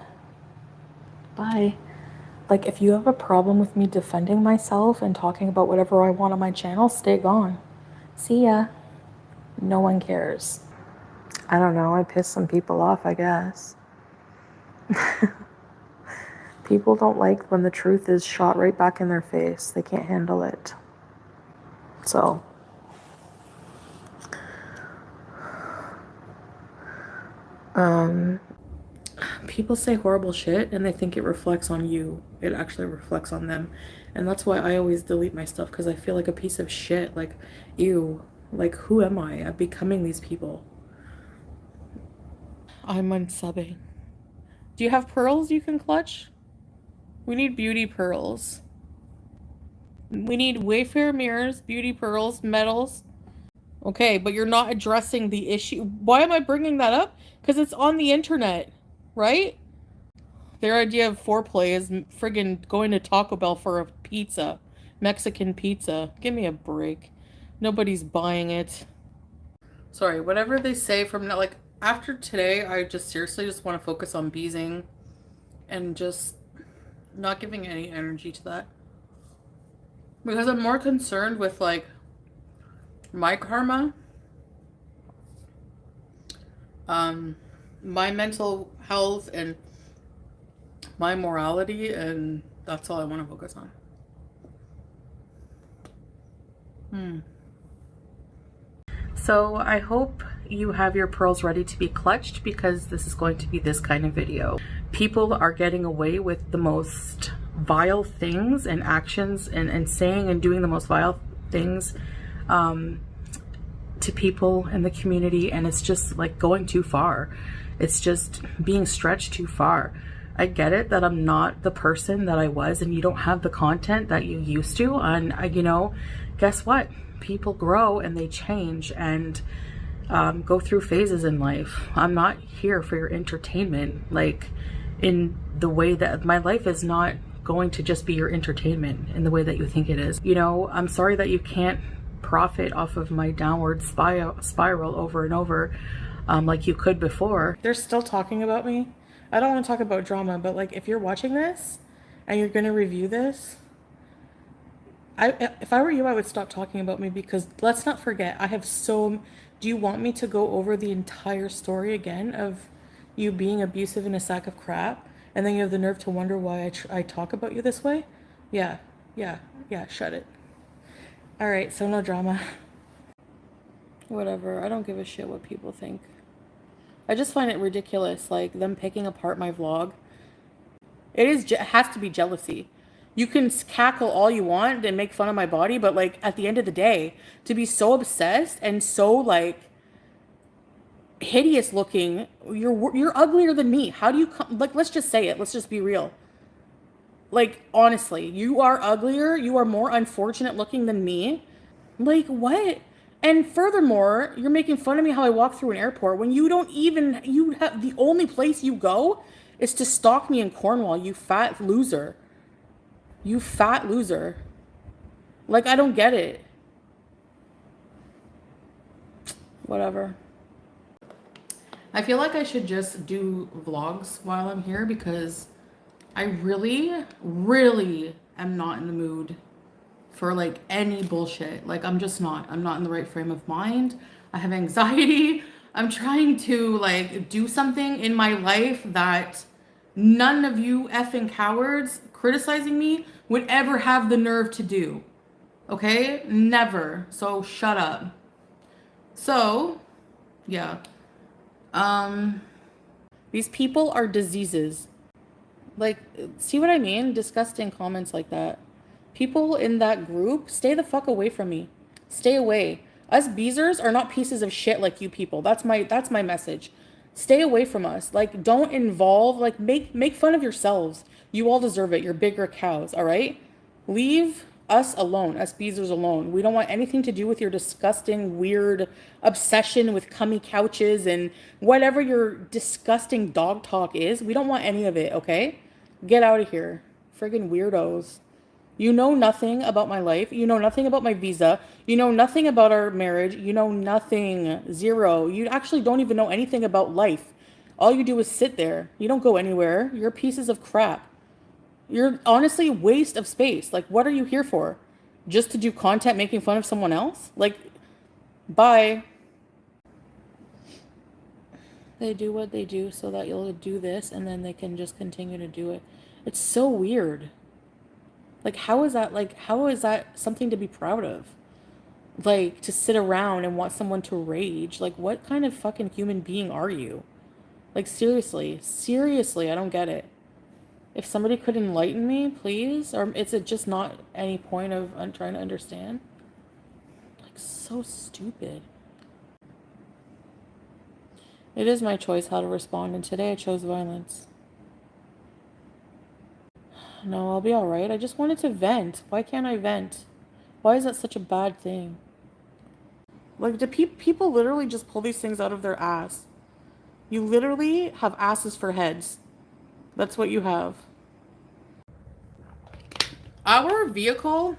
Bye. Like, if you have a problem with me defending myself and talking about whatever I want on my channel, stay gone. See ya. No one cares. I don't know. I pissed some people off, I guess. People don't like when the truth is shot right back in their face. They can't handle it. So, people say horrible shit and they think it reflects on you. It actually reflects on them. And that's why I always delete my stuff, because I feel like a piece of shit. Like, ew. Like, who am I? I'm becoming these people. I'm unsubbing. Do you have pearls you can clutch? We need beauty pearls. We need Wayfair mirrors, beauty pearls, medals. Okay, but you're not addressing the issue. Why am I bringing that up? Because it's on the internet, right? Their idea of foreplay is friggin' going to Taco Bell for a pizza. Mexican pizza. Give me a break. Nobody's buying it. Sorry, whatever they say from now, like, after today, I just seriously just want to focus on beezing and just not giving any energy to that. Because I'm more concerned with, like, my karma, my mental health, and my morality, and that's all I want to focus on. So I hope you have your pearls ready to be clutched, because this is going to be this kind of video. People are getting away with the most vile things and actions and saying and doing the most vile things to people in the community, and it's just like going too far. It's just being stretched too far. I get it that I'm not the person that I was, and you don't have the content that you used to, and you know, guess what? People grow and they change and go through phases in life. I'm not here for your entertainment, like, in the way that my life is not going to just be your entertainment in the way that you think it is. You know, I'm sorry that you can't profit off of my downward spiral over and over like you could before. They're still talking about me. I don't want to talk about drama, but, like, if you're watching this and you're going to review this, if I were you, I would stop talking about me, because let's not forget, I have so... Do you want me to go over the entire story again of you being abusive and a sack of crap, and then you have the nerve to wonder why I talk about you this way? Yeah, shut it. Alright, so no drama. Whatever, I don't give a shit what people think. I just find it ridiculous, like, them picking apart my vlog. It has to be jealousy. You can cackle all you want and make fun of my body, but, like, at the end of the day, to be so obsessed and so, like, hideous looking, you're uglier than me. How do you like, let's just say it. Let's just be real. Like, honestly, you are uglier. You are more unfortunate looking than me. Like, what? And furthermore, you're making fun of me how I walk through an airport when you don't even, you have, the only place you go is to stalk me in Cornwall, you fat loser. You fat loser. Like, I don't get it. Whatever. I feel like I should just do vlogs while I'm here, because I really, really am not in the mood for, like, any bullshit. Like, I'm just not. I'm not in the right frame of mind. I have anxiety. I'm trying to like do something in my life that none of you effing cowards criticizing me would ever have the nerve to do. Okay? Never. So shut up. So, yeah. Um these people are diseases. Like, see what I mean? Disgusting comments like that. People in that group, stay the fuck away from me. Stay away. Us beezers are not pieces of shit like you people. That's my message. Stay away from us. Like, don't involve, like, make fun of yourselves. You all deserve it. You're bigger cows, all right? Leave us alone, us beezers alone. We don't want anything to do with your disgusting, weird obsession with cummy couches and whatever your disgusting dog talk is. We don't want any of it, okay? Get out of here. Friggin' weirdos. You know nothing about my life. You know nothing about my visa. You know nothing about our marriage. You know nothing. Zero. You actually don't even know anything about life. All you do is sit there. You don't go anywhere. You're pieces of crap. You're honestly a waste of space. Like, what are you here for? Just to do content making fun of someone else? Like, bye. They do what they do so that you'll do this and then they can just continue to do it. It's so weird. Like, how is that something to be proud of? Like, to sit around and want someone to rage. Like, what kind of fucking human being are you? Like, seriously, I don't get it. If somebody could enlighten me, please, or is it just not any point of trying to understand? Like, so stupid. It is my choice how to respond, and today I chose violence. No, I'll be alright. I just wanted to vent. Why can't I vent? Why is that such a bad thing? Like, do people literally just pull these things out of their ass? You literally have asses for heads. That's what you have. Our vehicle,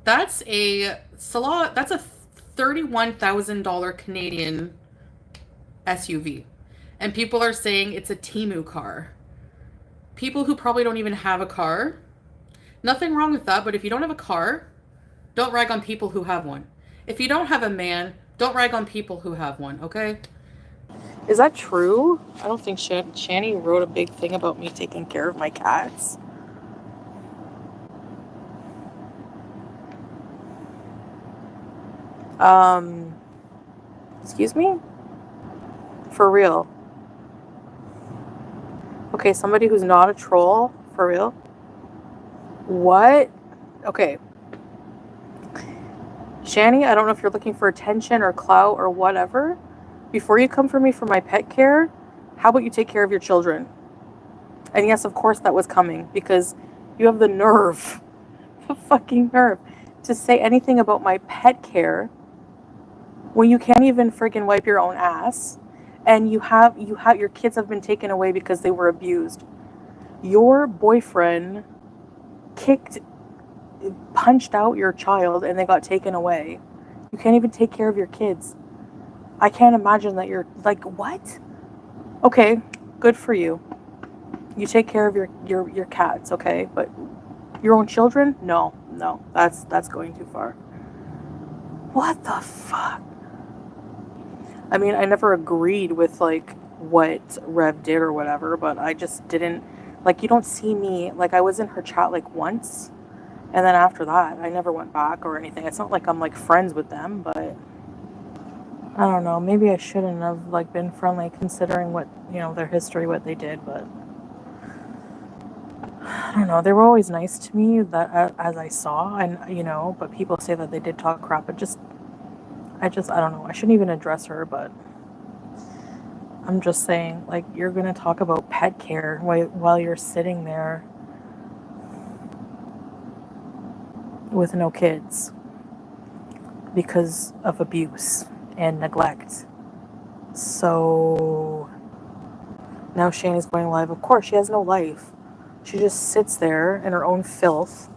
that's a $31,000 Canadian SUV. And people are saying it's a Temu car. People who probably don't even have a car. Nothing wrong with that, but if you don't have a car, don't rag on people who have one. If you don't have a man, don't rag on people who have one, okay? Is that true? I don't think Shani wrote a big thing about me taking care of my cats. Excuse me? For real. Okay, somebody who's not a troll, for real? What? Okay. Shani, I don't know if you're looking for attention or clout or whatever. Before you come for me for my pet care, how about you take care of your children? And yes, of course that was coming because you have the nerve, the fucking nerve, to say anything about my pet care when you can't even friggin' wipe your own ass, and you have your kids have been taken away because they were abused. Your boyfriend punched out your child and they got taken away. You can't even take care of your kids. I can't imagine that you're like, what? Okay, good for you. You take care of your cats, okay? But your own children? No, that's going too far. What the fuck? I mean, I never agreed with like what Rev did or whatever, but I just didn't, like, you don't see me, like, I was in her chat like once, and then after that I never went back or anything. It's not like I'm like friends with them, but I don't know, maybe I shouldn't have like been friendly considering what, you know, their history, what they did, but I don't know, they were always nice to me, that as I saw, and you know, but people say that they did talk crap. I don't know, I shouldn't even address her, but I'm just saying, like, you're gonna talk about pet care while you're sitting there with no kids because of abuse and neglect. So now Shani's going live. Of course, she has no life. She just sits there in her own filth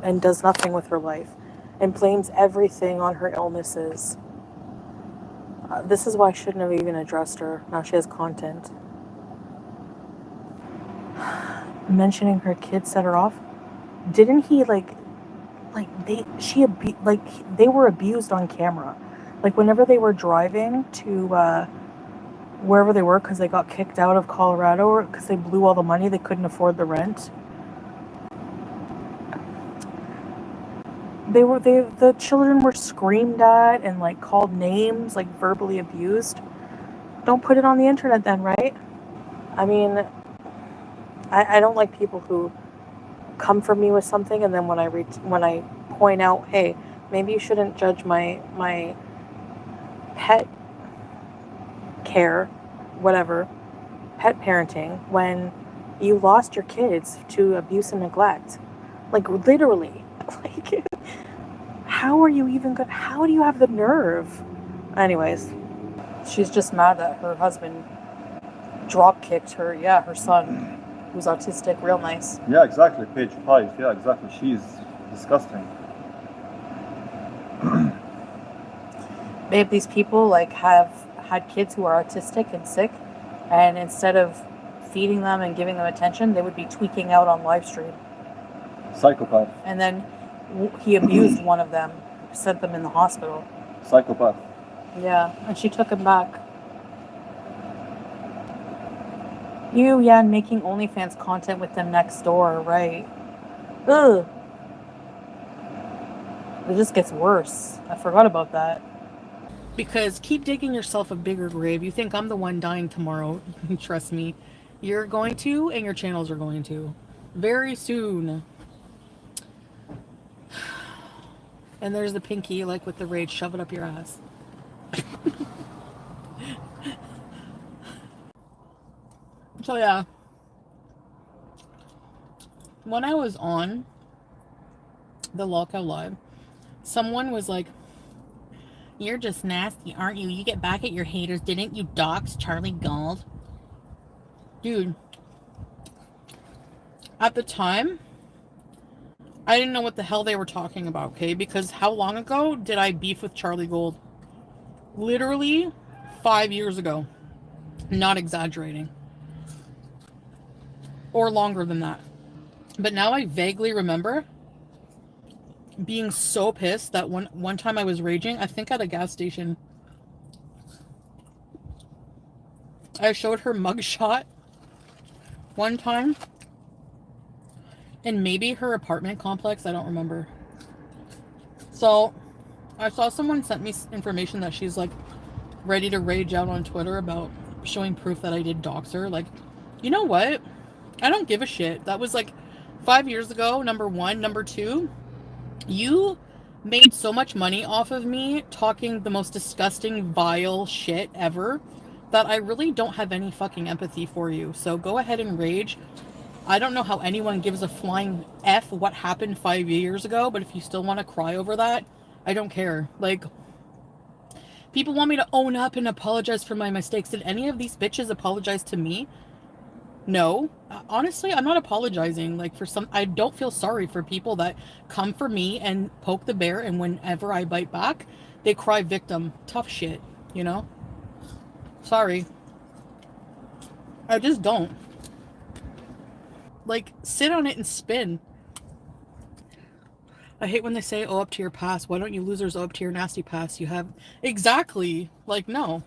and does nothing with her life and blames everything on her illnesses. This is why I shouldn't have even addressed her. Now she has content. Mentioning her kids set her off. didn't he they were abused on camera. Like whenever they were driving to wherever they were because they got kicked out of Colorado or because they blew all the money, they couldn't afford the rent. The children were screamed at and like called names, like verbally abused. Don't put it on the internet then, right? I mean, I don't like people who come for me with something and then when I point out, hey, maybe you shouldn't judge my pet care, whatever, pet parenting when you lost your kids to abuse and neglect. Like literally. Like how are you even good? How do you have the nerve? Anyways, she's just mad that her husband drop kicked her son, who's autistic, real nice. Yeah, exactly. Page 5. Yeah, exactly. She's disgusting. Babe, these people like have had kids who are autistic and sick, and instead of feeding them and giving them attention, they would be tweaking out on live stream. Psychopath. And then he abused one of them, sent them in the hospital. Psychopath. Yeah, and she took him back. And making OnlyFans content with them next door, right? Ugh. It just gets worse. I forgot about that. Because keep digging yourself a bigger grave. You think I'm the one dying tomorrow. Trust me. You're going to, and your channels are going to. Very soon. And there's the pinky, like with the rage, shove it up your ass. So yeah. When I was on the Lolcow Live, someone was like, "You're just nasty, aren't you? You get back at your haters, didn't you dox Charlie Gold?" Dude, at the time, I didn't know what the hell they were talking about, okay? Because how long ago did I beef with Charlie Gold? Literally 5 years ago. Not exaggerating. Or longer than that. But now I vaguely remember being so pissed that one time I was raging, I think at a gas station. I showed her mugshot one time. And maybe her apartment complex, I don't remember. So, I saw someone sent me information that she's like ready to rage out on Twitter about showing proof that I did dox her. Like, you know what? I don't give a shit. That was like 5 years ago, number one. Number two, you made so much money off of me talking the most disgusting, vile shit ever that I really don't have any fucking empathy for you. So go ahead and rage. I don't know how anyone gives a flying F what happened 5 years ago, but if you still want to cry over that, I don't care. Like, people want me to own up and apologize for my mistakes. Did any of these bitches apologize to me? No. Honestly, I'm not apologizing. Like, I don't feel sorry for people that come for me and poke the bear, and whenever I bite back, they cry victim. Tough shit, you know? Sorry. I just don't. Like, sit on it and spin. I hate when they say, "Oh, up to your past." Why don't you losers owe up to your nasty past? You have... Exactly. Like, no.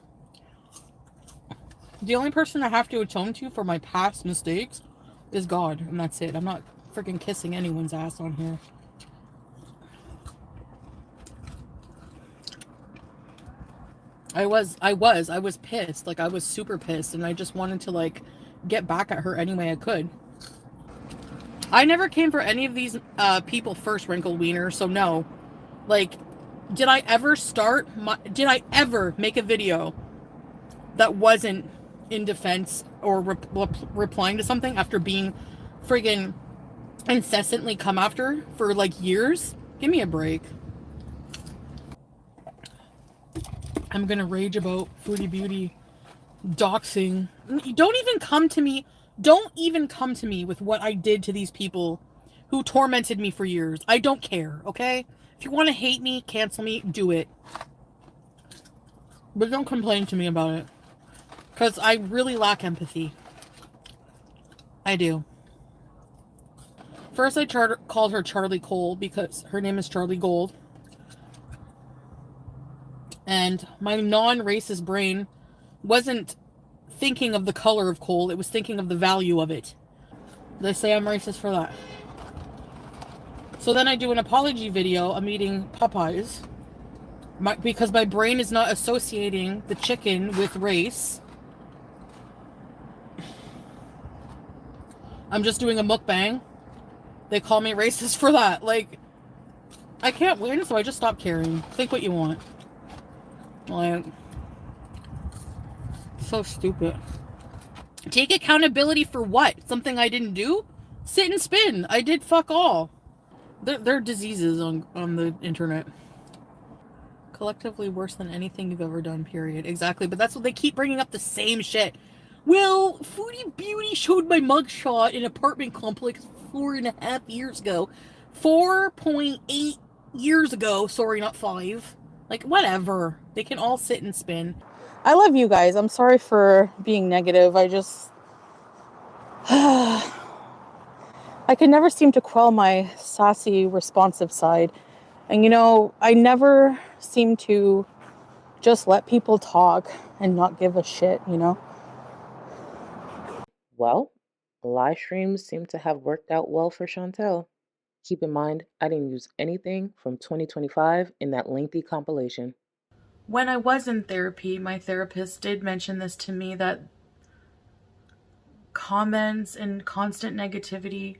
The only person I have to atone to for my past mistakes is God, and that's it. I'm not freaking kissing anyone's ass on here. I was pissed. Like, I was super pissed, and I just wanted to, like, get back at her any way I could. I never came for any of these people first, Wrinkle Wiener, so no. Like, did I ever make a video that wasn't in defense or replying to something after being friggin' incessantly come after for, like, years? Give me a break. I'm gonna rage about Foodie Beauty doxing. Don't even come to me with what I did to these people who tormented me for years. I don't care, okay? If you want to hate me, cancel me, do it. But don't complain to me about it. Because I really lack empathy. I do. first I called her Charlie Cole because her name is Charlie Gold. And my non-racist brain wasn't thinking of the color of coal, it was thinking of the value of it. They say I'm racist for that. So then I do an apology video. I'm eating Popeyes because my brain is not associating the chicken with race. I'm just doing a mukbang. They call me racist for that. Like, I can't win, so I just stop caring. Think what you want. Like, so stupid. Take accountability for what? Something I didn't do? Sit and spin. I did fuck all. There are diseases on the internet. Collectively worse than anything you've ever done, period. Exactly, but that's what they keep bringing up, the same shit. Well, Foodie Beauty showed my mugshot in an apartment complex 4.5 years ago. 4.8 years ago. Sorry, not 5. Like, whatever. They can all sit and spin. I love you guys. I'm sorry for being negative. I just... I could never seem to quell my sassy, responsive side. And you know, I never seem to just let people talk and not give a shit, you know? Well, live streams seem to have worked out well for Chantel. Keep in mind, I didn't use anything from 2025 in that lengthy compilation. When I was in therapy, my therapist did mention this to me, that comments and constant negativity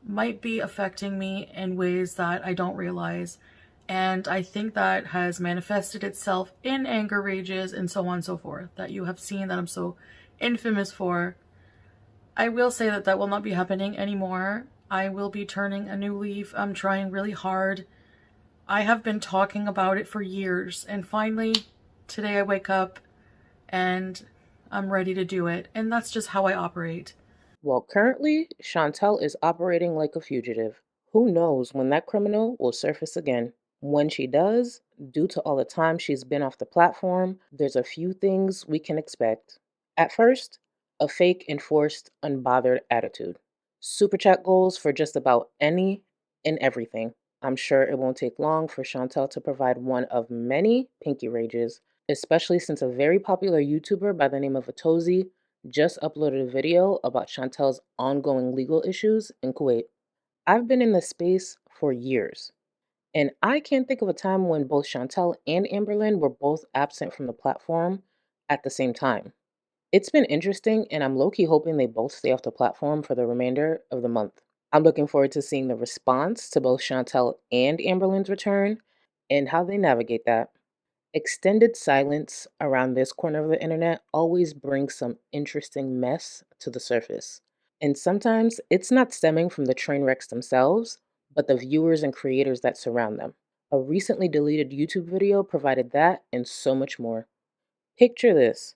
might be affecting me in ways that I don't realize. And I think that has manifested itself in anger rages and so on and so forth that you have seen that I'm so infamous for. I will say that that will not be happening anymore. I will be turning a new leaf. I'm trying really hard. I have been talking about it for years, and finally today I wake up and I'm ready to do it. And that's just how I operate. Well, currently, Chantel is operating like a fugitive. Who knows when that criminal will surface again? When she does, due to all the time she's been off the platform, there's a few things we can expect. At first, a fake, enforced, unbothered attitude. Super chat goals for just about any and everything. I'm sure it won't take long for Chantel to provide one of many pinky rages, especially since a very popular YouTuber by the name of Atozi just uploaded a video about Chantel's ongoing legal issues in Kuwait. I've been in this space for years, and I can't think of a time when both Chantel and Amberlynn were both absent from the platform at the same time. It's been interesting, and I'm low-key hoping they both stay off the platform for the remainder of the month. I'm looking forward to seeing the response to both Chantel and Amberlynn's return and how they navigate that. Extended silence around this corner of the internet always brings some interesting mess to the surface. And sometimes it's not stemming from the train wrecks themselves, but the viewers and creators that surround them. A recently deleted YouTube video provided that and so much more. Picture this: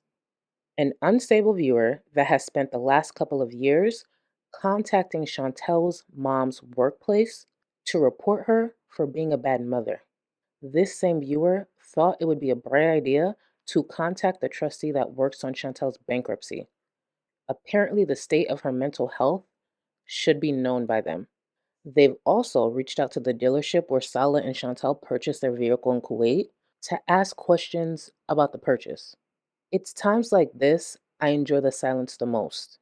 an unstable viewer that has spent the last couple of years contacting Chantel's mom's workplace to report her for being a bad mother. This same viewer thought it would be a bright idea to contact the trustee that works on Chantel's bankruptcy. Apparently, the state of her mental health should be known by them. They've also reached out to the dealership where Salah and Chantel purchased their vehicle in Kuwait to ask questions about the purchase. It's times like this I enjoy the silence the most.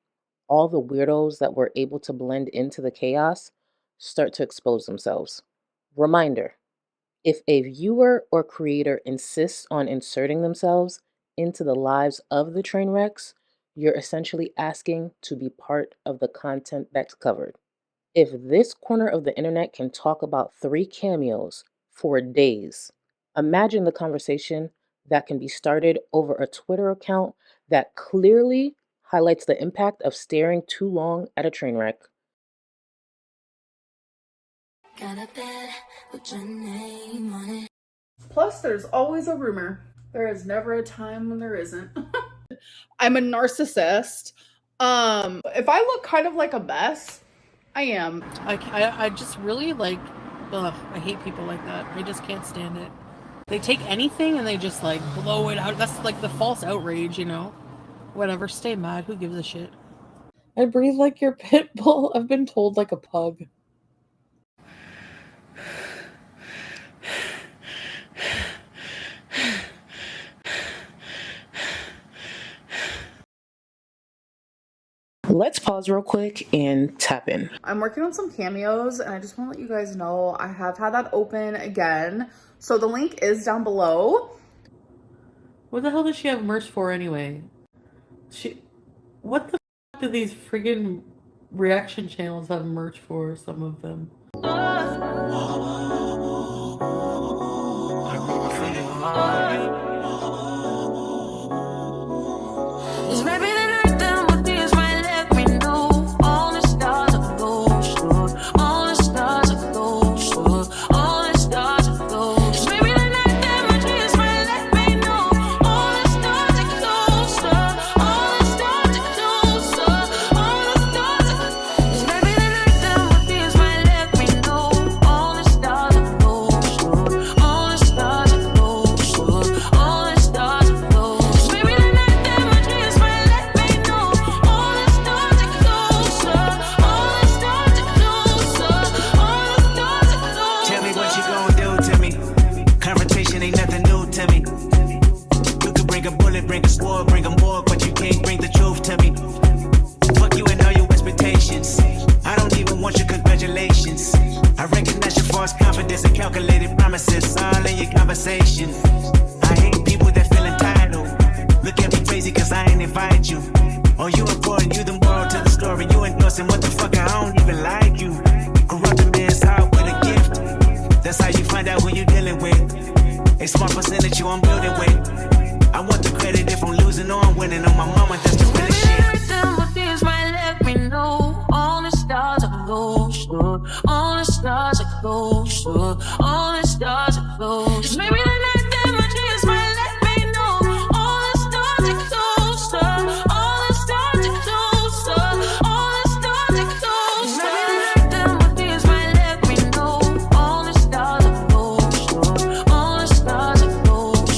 All the weirdos that were able to blend into the chaos start to expose themselves. Reminder: if a viewer or creator insists on inserting themselves into the lives of the train wrecks, you're essentially asking to be part of the content that's covered. If this corner of the internet can talk about 3 cameos for days, imagine the conversation that can be started over a Twitter account that clearly highlights the impact of staring too long at a train wreck. Got a bed with your name on it. Plus, there's always a rumor. There is never a time when there isn't. I'm a narcissist. If I look kind of like a mess, I am. I just really like, ugh, I hate people like that. I just can't stand it. They take anything and they just like blow it out. That's like the false outrage, you know? Whatever, stay mad. Who gives a shit? I breathe like your pit bull. I've been told like a pug. Let's pause real quick and tap in. I'm working on some cameos and I just want to let you guys know I have had that open again. So the link is down below. What the hell does she have merch for anyway? What the f do these friggin' reaction channels have merch for, some of them? Calculated promises all in your conversation. I hate people that feel entitled. Look at me crazy cause I ain't invite you. Oh, you important, you the moral to the story. You endorsing what the fuck, I don't even like you. Corrupt a man's heart with a gift. That's how you find out who you dealing with. A small percentage you I'm building with. I want the credit if I'm losing or I'm winning. On my mama, that's the realest shit. All the stars are close, all the stars are close, all the stars are close. Maybe the night